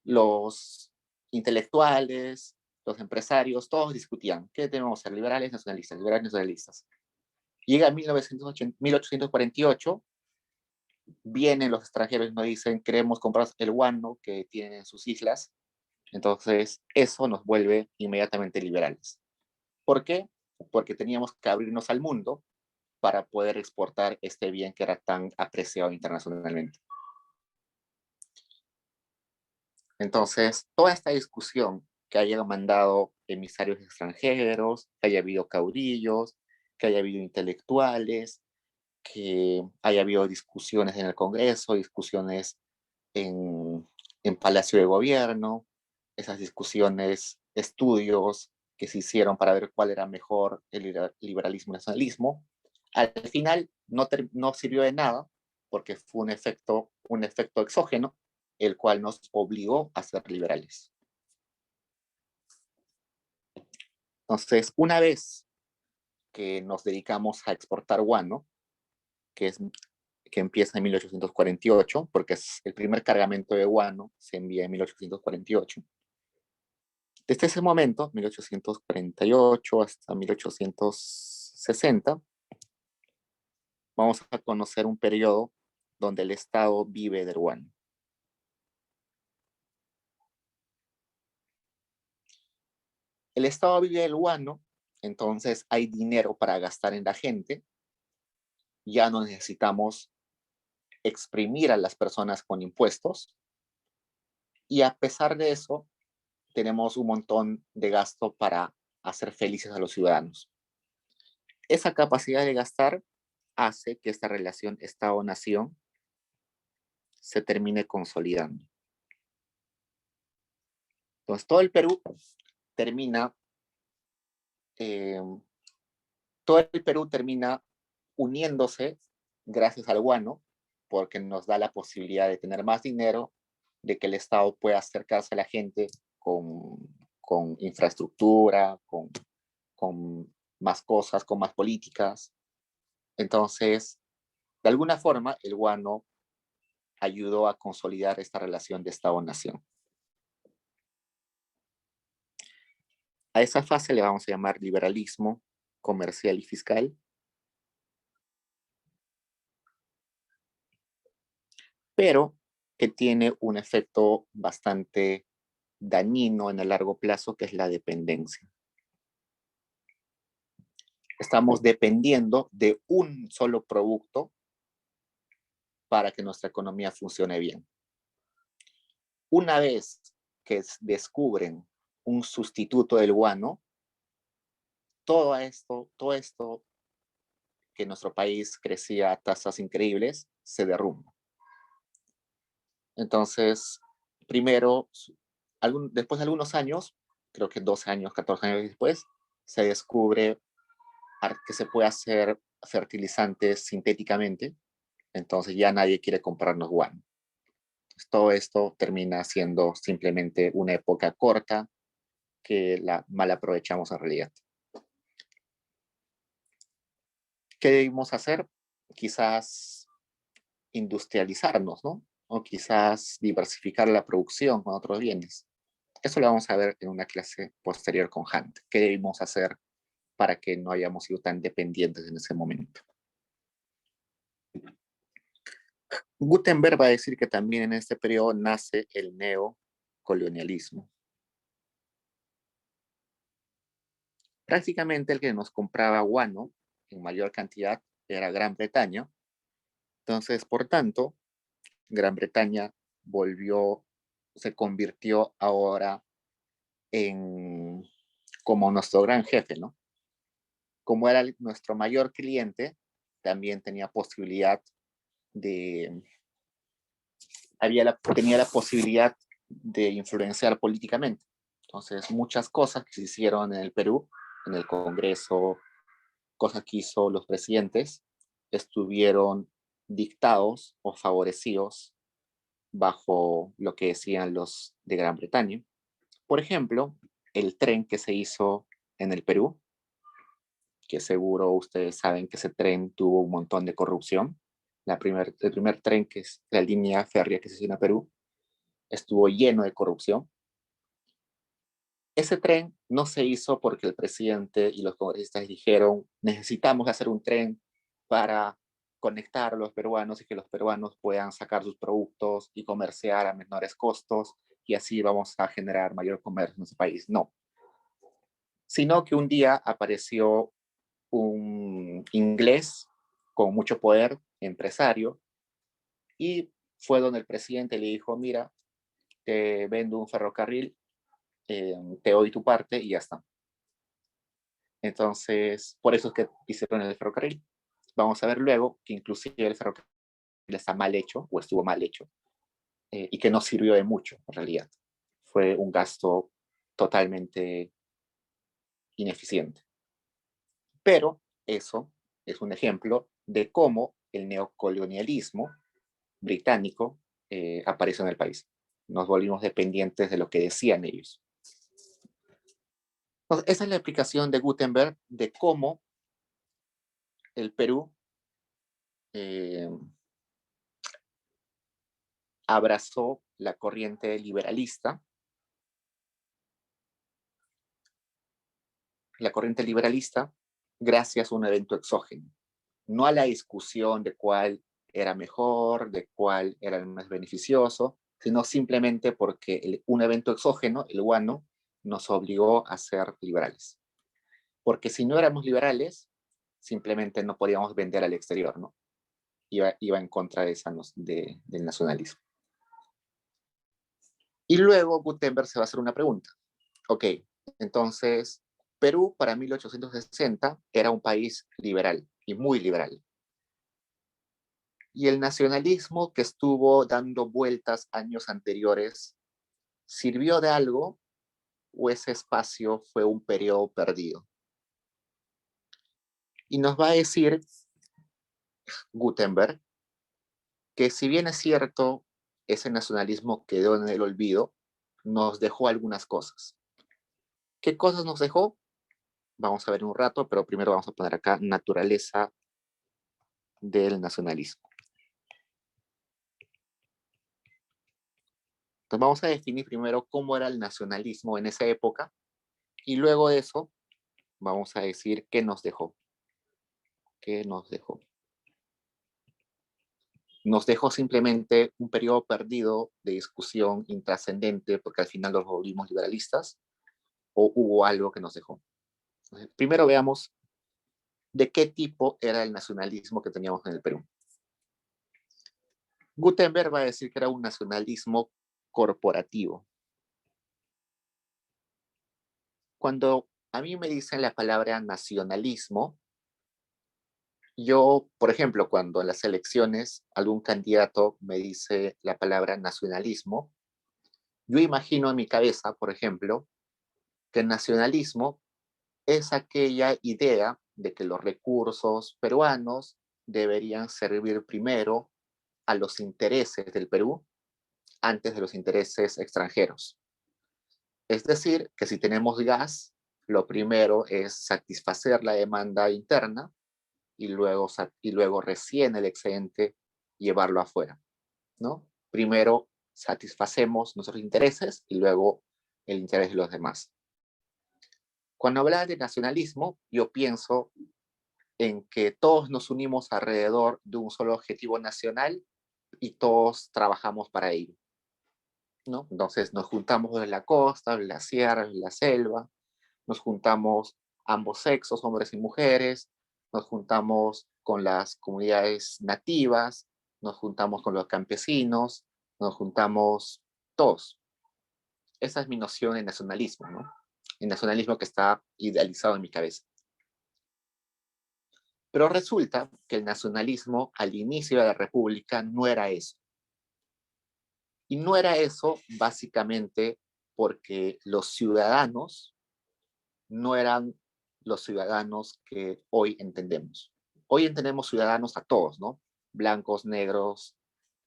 S1: Los intelectuales, los empresarios, todos discutían, ¿qué debemos ser? Liberales, nacionalistas, liberales, nacionalistas. Llega 1848, vienen los extranjeros y nos dicen, queremos comprar el guano que tienen en sus islas, Entonces, eso nos vuelve inmediatamente liberales. ¿Por qué? Porque teníamos que abrirnos al mundo para poder exportar este bien que era tan apreciado internacionalmente. Entonces, toda esta discusión que haya mandado emisarios extranjeros, que haya habido caudillos, que haya habido intelectuales, que haya habido discusiones en el Congreso, discusiones en Palacio de Gobierno, esas discusiones, estudios que se hicieron para ver cuál era mejor el liberalismo y el nacionalismo, al final no sirvió de nada porque fue un efecto exógeno, el cual nos obligó a ser liberales. Entonces, una vez que nos dedicamos a exportar guano, que, es, que empieza en 1848, porque es el primer cargamento de guano se envía en 1848. Desde ese momento, 1848 hasta 1860, vamos a conocer un periodo donde el Estado vive del guano. El Estado vive del guano, entonces hay dinero para gastar en la gente, ya no necesitamos exprimir a las personas con impuestos, y a pesar de eso, tenemos un montón de gasto para hacer felices a los ciudadanos. Esa capacidad de gastar hace que esta relación Estado-nación se termine consolidando. Entonces, todo el Perú termina, eh, todo el Perú termina uniéndose gracias al guano, porque nos da la posibilidad de tener más dinero, de que el Estado pueda acercarse a la gente con infraestructura, con más cosas, con más políticas. Entonces, de alguna forma, el guano ayudó a consolidar esta relación de Estado-nación. A esa fase le vamos a llamar liberalismo comercial y fiscal, pero que tiene un efecto bastante dañino en el largo plazo, que es la dependencia. Estamos dependiendo de un solo producto para que nuestra economía funcione bien. Una vez que descubren un sustituto del guano, todo esto que nuestro país crecía a tasas increíbles, se derrumba. Entonces, primero, después de algunos años, creo que 12 años, 14 años después, se descubre que se puede hacer fertilizantes sintéticamente, entonces ya nadie quiere comprarnos guano. Entonces, todo esto termina siendo simplemente una época corta que la mal aprovechamos en realidad. ¿Qué debimos hacer? Quizás industrializarnos, ¿no? O quizás diversificar la producción con otros bienes. Eso lo vamos a ver en una clase posterior con Hunt. ¿Qué debimos hacer para que no hayamos sido tan dependientes en ese momento? Gutenberg va a decir que también en este periodo nace el neocolonialismo. Prácticamente el que nos compraba guano en mayor cantidad era Gran Bretaña. Entonces, por tanto, Gran Bretaña se convirtió ahora en como nuestro gran jefe, ¿no? Como era nuestro mayor cliente, también tenía posibilidad de, tenía la posibilidad de influenciar políticamente. Entonces, muchas cosas que se hicieron en el Perú, en el Congreso, cosas que hizo los presidentes, estuvieron dictados o favorecidos bajo lo que decían los de Gran Bretaña. Por ejemplo, el tren que se hizo en el Perú, que seguro ustedes saben que ese tren tuvo un montón de corrupción. El primer tren, que es la línea férrea que se hizo en Perú, estuvo lleno de corrupción. Ese tren no se hizo porque el presidente y los congresistas dijeron, necesitamos hacer un tren para conectar a los peruanos y que los peruanos puedan sacar sus productos y comerciar a menores costos y así vamos a generar mayor comercio en nuestro país. No, sino que un día apareció un inglés con mucho poder, empresario, y fue donde el presidente le dijo, mira, te vendo un ferrocarril, te doy tu parte y ya está. Entonces, por eso es que hicieron el ferrocarril. Vamos a ver luego que inclusive el ferrocarril está mal hecho o estuvo mal hecho y que no sirvió de mucho en realidad. Fue un gasto totalmente ineficiente. Pero eso es un ejemplo de cómo el neocolonialismo británico apareció en el país. Nos volvimos dependientes de lo que decían ellos. Entonces, esa es la explicación de Gutenberg de cómo el Perú eh, abrazó la corriente liberalista gracias a un evento exógeno, no a la discusión de cuál era mejor, de cuál era el más beneficioso, sino simplemente porque un evento exógeno, el guano, nos obligó a ser liberales. Porque si no éramos liberales, simplemente no podíamos vender al exterior, ¿no? Iba en contra del nacionalismo. Y luego Gutenberg se va a hacer una pregunta. Ok, entonces, Perú para 1860 era un país liberal y muy liberal. Y el nacionalismo que estuvo dando vueltas años anteriores, ¿sirvió de algo o ese espacio fue un periodo perdido? Y nos va a decir Gutenberg que si bien es cierto, ese nacionalismo quedó en el olvido, nos dejó algunas cosas. ¿Qué cosas nos dejó? Vamos a ver en un rato, pero primero vamos a poner acá naturaleza del nacionalismo. Entonces vamos a definir primero cómo era el nacionalismo en esa época y luego de eso vamos a decir qué nos dejó. ¿Qué nos dejó? Nos dejó simplemente un periodo perdido de discusión intrascendente porque al final los volvimos liberalistas o hubo algo que nos dejó. Entonces, primero veamos de qué tipo era el nacionalismo que teníamos en el Perú. Gutenberg va a decir que era un nacionalismo corporativo. Cuando a mí me dicen la palabra nacionalismo, yo, por ejemplo, cuando en las elecciones algún candidato me dice la palabra nacionalismo, yo imagino en mi cabeza, por ejemplo, que el nacionalismo es aquella idea de que los recursos peruanos deberían servir primero a los intereses del Perú antes de los intereses extranjeros. Es decir, que si tenemos gas, lo primero es satisfacer la demanda interna y luego recién el excedente llevarlo afuera, ¿no? Primero satisfacemos nuestros intereses y luego el interés de los demás. Cuando hablas de nacionalismo, yo pienso en que todos nos unimos alrededor de un solo objetivo nacional y todos trabajamos para ello, ¿no? Entonces nos juntamos en la costa, en la sierra, en la selva, nos juntamos ambos sexos, hombres y mujeres, nos juntamos con las comunidades nativas, nos juntamos con los campesinos, nos juntamos todos. Esa es mi noción de nacionalismo, ¿no? El nacionalismo que está idealizado en mi cabeza. Pero resulta que el nacionalismo al inicio de la República no era eso. Y no era eso básicamente porque los ciudadanos no eran los ciudadanos que hoy entendemos. Hoy entendemos ciudadanos a todos, ¿no? Blancos, negros,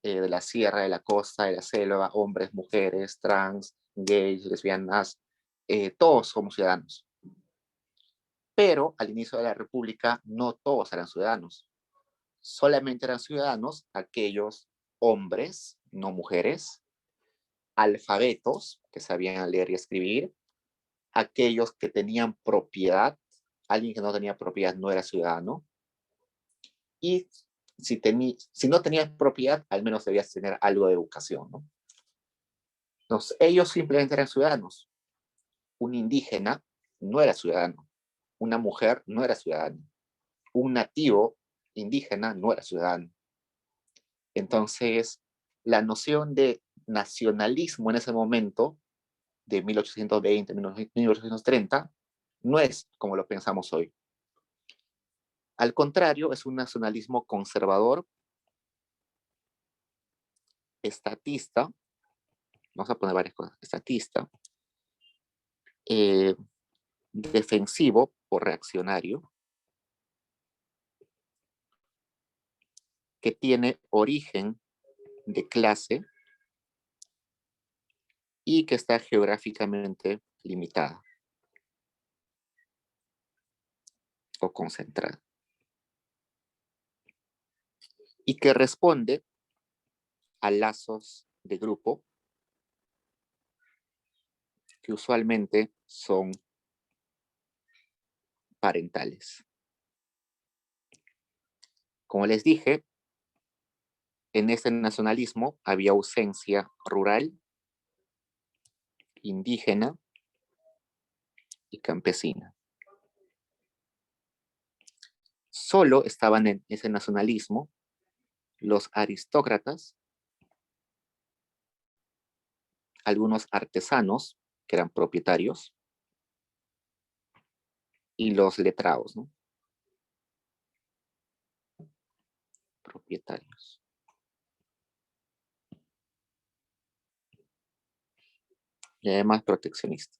S1: de la sierra, de la costa, de la selva, hombres, mujeres, trans, gays, lesbianas, todos somos ciudadanos. Pero al inicio de la República no todos eran ciudadanos. Solamente eran ciudadanos aquellos hombres, no mujeres, alfabetos, que sabían leer y escribir, aquellos que tenían propiedad, alguien que no tenía propiedad no era ciudadano, y si no tenías propiedad, al menos debías tener algo de educación, ¿no? Entonces, ellos simplemente eran ciudadanos. Un indígena no era ciudadano. Una mujer no era ciudadana. Un nativo indígena no era ciudadano. Entonces, la noción de nacionalismo en ese momento, de 1820, 1830, no es como lo pensamos hoy. Al contrario, es un nacionalismo conservador, estatista, vamos a poner varias cosas, estatista, eh, defensivo o reaccionario, que tiene origen de clase y que está geográficamente limitada o concentrada. Y que responde a lazos de grupo que usualmente son parentales. Como les dije, en este nacionalismo había ausencia rural, indígena y campesina. Solo estaban en ese nacionalismo los aristócratas, algunos artesanos que eran propietarios y los letrados, ¿no? Propietarios. Y además proteccionistas.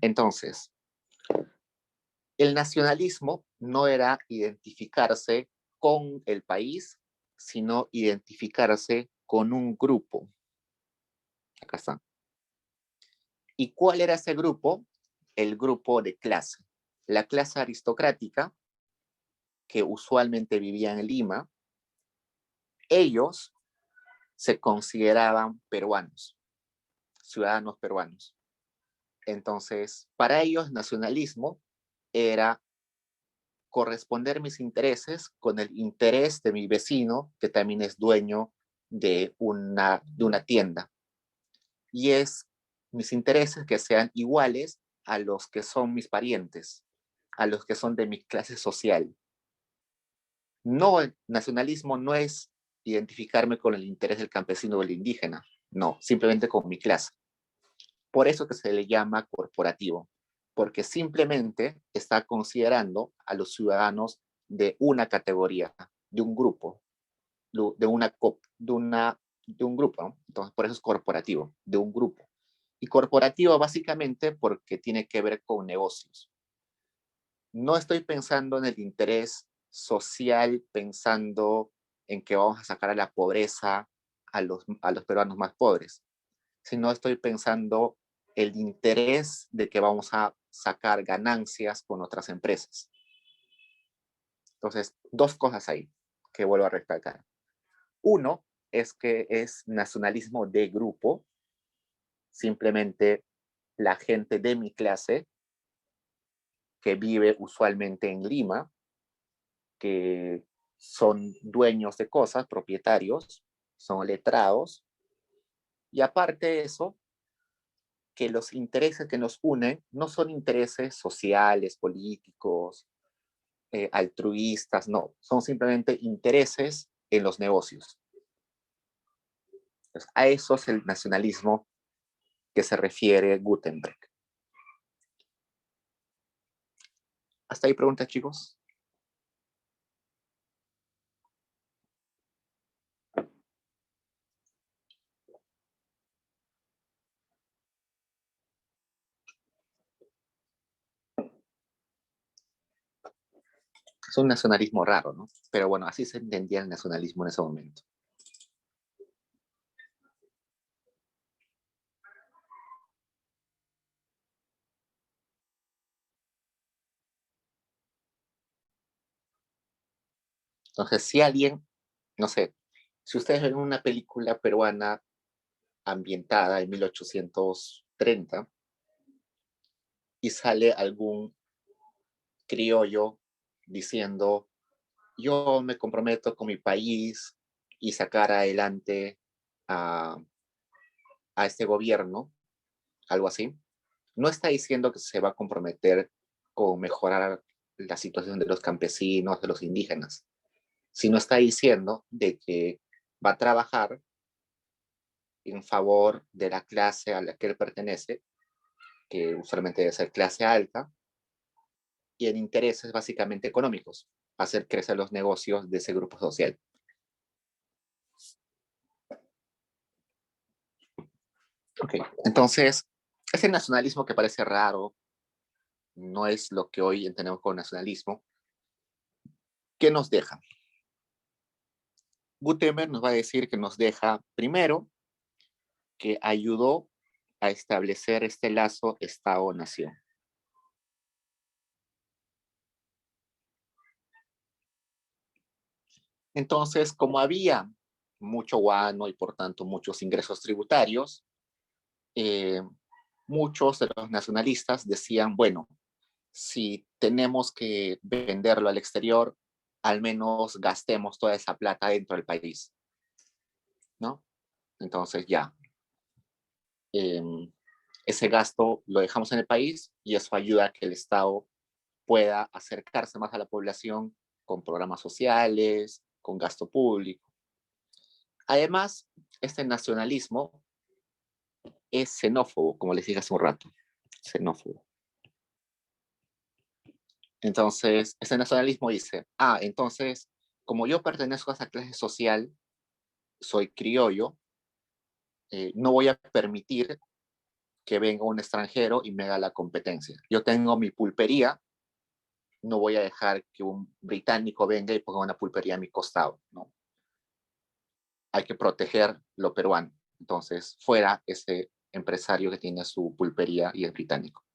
S1: Entonces, el nacionalismo no era identificarse con el país, sino identificarse con un grupo. Acá está. ¿Y cuál era ese grupo? El grupo de clase. La clase aristocrática, que usualmente vivía en Lima, ellos se consideraban peruanos, ciudadanos peruanos. Entonces, para ellos, nacionalismo era corresponder mis intereses con el interés de mi vecino, que también es dueño de una tienda. Y es mis intereses que sean iguales a los que son mis parientes, a los que son de mi clase social. No, el nacionalismo no es identificarme con el interés del campesino o el indígena, no, simplemente con mi clase. Por eso que se le llama corporativo, porque simplemente está considerando a los ciudadanos de una categoría, de un grupo, de un grupo, ¿no? Entonces, por eso es corporativo, de un grupo. Y corporativo básicamente porque tiene que ver con negocios. No estoy pensando en el interés social, pensando en que vamos a sacar a la pobreza a los peruanos más pobres, sino estoy pensando el interés de que vamos a sacar ganancias con otras empresas. Entonces, dos cosas ahí que vuelvo a recalcar. Uno es que es nacionalismo de grupo, simplemente la gente de mi clase que vive usualmente en Lima, que son dueños de cosas, propietarios, son letrados, y aparte de eso, que los intereses que nos unen no son intereses sociales, políticos, altruistas, no, son simplemente intereses en los negocios. Entonces, a eso es el nacionalismo que se refiere Gutenberg. ¿Hasta ahí preguntas, chicos? Es un nacionalismo raro, ¿no? Pero bueno, así se entendía el nacionalismo en ese momento. Entonces, si alguien, no sé, si ustedes ven una película peruana ambientada en 1830 y sale algún criollo diciendo, yo me comprometo con mi país y sacar adelante a, a este gobierno, algo así, no está diciendo que se va a comprometer con mejorar la situación de los campesinos, de los indígenas, sino está diciendo de que va a trabajar en favor de la clase a la que él pertenece, que usualmente debe ser clase alta, y en intereses básicamente económicos, hacer crecer los negocios de ese grupo social. Ok, entonces, ese nacionalismo que parece raro, no es lo que hoy entendemos como nacionalismo. ¿Qué nos deja? Gutenberg nos va a decir que nos deja, primero, que ayudó a establecer este lazo Estado-nación. Entonces, como había mucho guano y por tanto muchos ingresos tributarios, eh, muchos de los nacionalistas decían, bueno, si tenemos que venderlo al exterior, al menos gastemos toda esa plata dentro del país, ¿no? Entonces ya, eh, ese gasto lo dejamos en el país y eso ayuda a que el Estado pueda acercarse más a la población con programas sociales, con gasto público. Además, este nacionalismo es xenófobo, como les dije hace un rato, xenófobo. Entonces, ese nacionalismo dice, entonces, como yo pertenezco a esa clase social, soy criollo, no voy a permitir que venga un extranjero y me haga la competencia. Yo tengo mi pulpería, no voy a dejar que un británico venga y ponga una pulpería a mi costado, ¿no? Hay que proteger lo peruano. Entonces, fuera ese empresario que tiene su pulpería y es británico.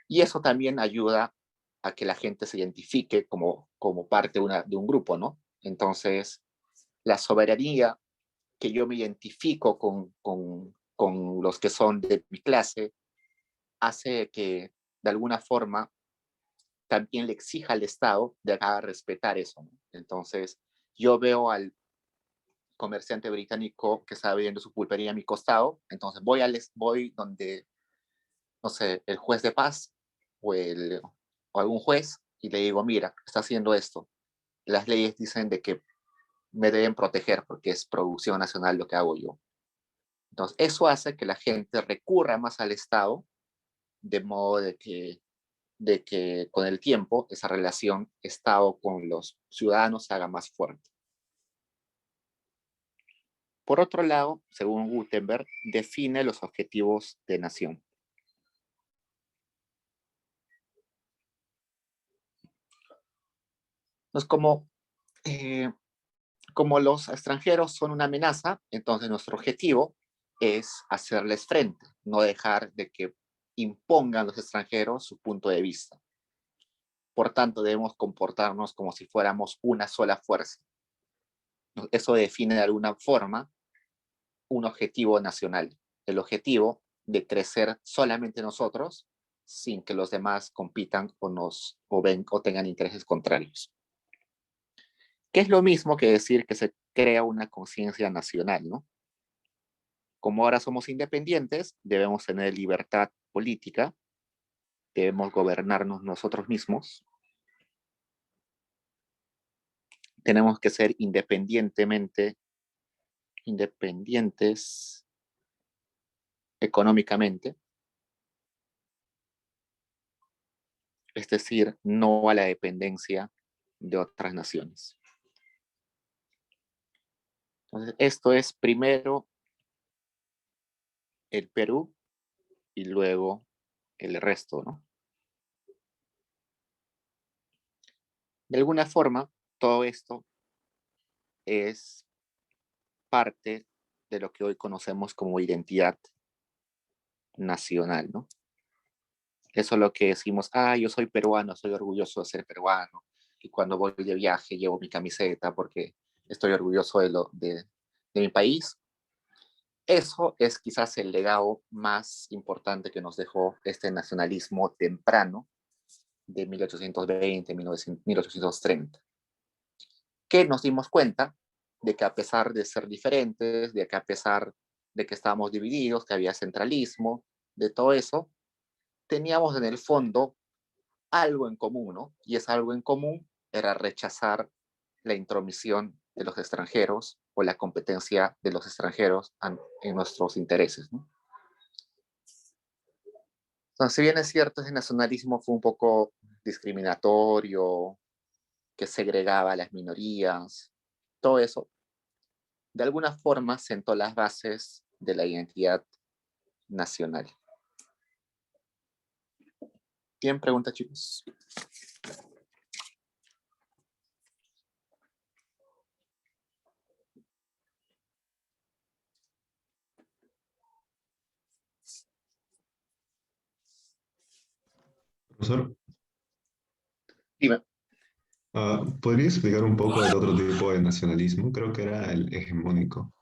S1: Y eso también ayuda a que la gente se identifique como parte de un grupo, ¿no? Entonces, la soberanía que yo me identifico con los que son de mi clase hace que de alguna forma también le exija al Estado de haga respetar eso, ¿no? Entonces, yo veo al comerciante británico que está vendiendo su pulpería a mi costado, entonces voy donde, no sé, el juez de paz o algún juez y le digo, mira, está haciendo esto. Las leyes dicen de que me deben proteger porque es producción nacional lo que hago yo. Entonces, eso hace que la gente recurra más al Estado, de modo de que con el tiempo esa relación Estado con los ciudadanos se haga más fuerte. Por otro lado, según Gutenberg, define los objetivos de nación. Entonces, como los extranjeros son una amenaza, entonces nuestro objetivo es hacerles frente, no dejar de que impongan los extranjeros su punto de vista. Por tanto, debemos comportarnos como si fuéramos una sola fuerza. Eso define de alguna forma un objetivo nacional, el objetivo de crecer solamente nosotros sin que los demás compitan o tengan intereses contrarios. Que es lo mismo que decir que se crea una conciencia nacional, ¿no? Como ahora somos independientes, debemos tener libertad política, debemos gobernarnos nosotros mismos, tenemos que ser independientes económicamente, es decir, no a la dependencia de otras naciones. Entonces, esto es primero el Perú y luego el resto, ¿no? De alguna forma, todo esto es parte de lo que hoy conocemos como identidad nacional, ¿no? Eso es lo que decimos, yo soy peruano, soy orgulloso de ser peruano, y cuando voy de viaje llevo mi camiseta porque estoy orgulloso de mi país. Eso es quizás el legado más importante que nos dejó este nacionalismo temprano de 1820, 1830. Que nos dimos cuenta de que a pesar de ser diferentes, de que a pesar de que estábamos divididos, que había centralismo, de todo eso, teníamos en el fondo algo en común, ¿no? Y ese algo en común era rechazar la intromisión de los extranjeros o la competencia de los extranjeros en nuestros intereses, ¿no? Entonces, si bien es cierto, ese nacionalismo fue un poco discriminatorio, que segregaba a las minorías, todo eso, de alguna forma sentó las bases de la identidad nacional. ¿Tienen preguntas, chicos?
S2: Profesor,
S1: Dime.
S2: ¿podría explicar un poco el otro tipo de nacionalismo? Creo que era el hegemónico,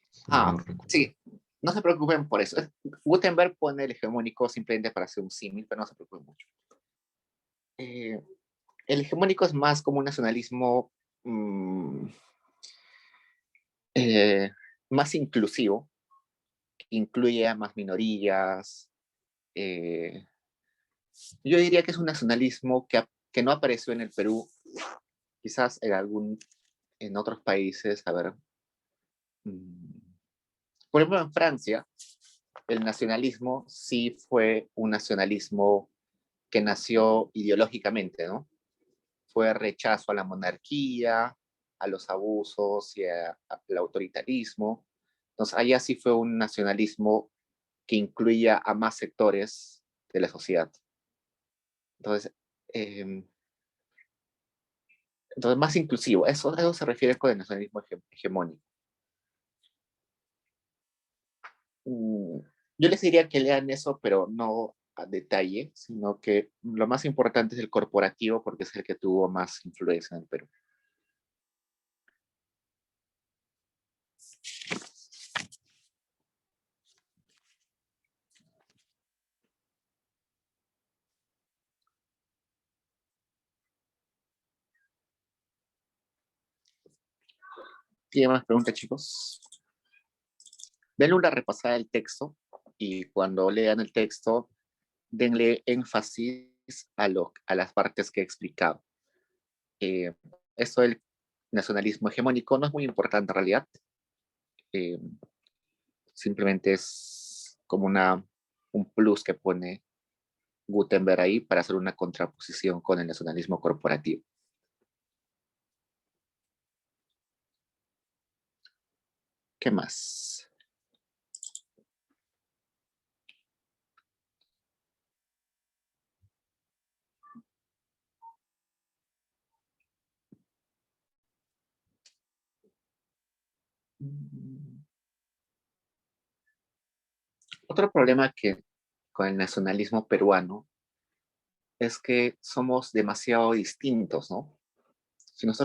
S2: si no recuerdo.
S1: Sí, no se preocupen por eso. Gutenberg pone el hegemónico simplemente para hacer un símil, pero no se preocupen mucho. Eh, el hegemónico es más como un nacionalismo mmm, eh, más inclusivo, que incluye a más minorías. Eh, yo diría que es un nacionalismo que no apareció en el Perú, quizás en otros países, a ver. mmm, por ejemplo, en Francia, el nacionalismo sí fue un nacionalismo que nació ideológicamente, ¿no? Fue rechazo a la monarquía, a los abusos y al autoritarismo. Entonces, allá sí fue un nacionalismo que incluía a más sectores de la sociedad. Entonces, eh, más inclusivo. Eso se refiere con el nacionalismo hegemónico. Mm, Yo les diría que lean eso, pero no a detalle, sino que lo más importante es el corporativo porque es el que tuvo más influencia en el Perú. ¿Tienen más preguntas, chicos? Denle una repasada del texto y cuando lean el texto, denle énfasis a las partes que he explicado. Eh, Esto del nacionalismo hegemónico no es muy importante en realidad. Eh, Simplemente es como un plus que pone Gutenberg ahí para hacer una contraposición con el nacionalismo corporativo. ¿Qué más? Otro problema que con el nacionalismo peruano es que somos demasiado distintos, ¿no? Si nosotros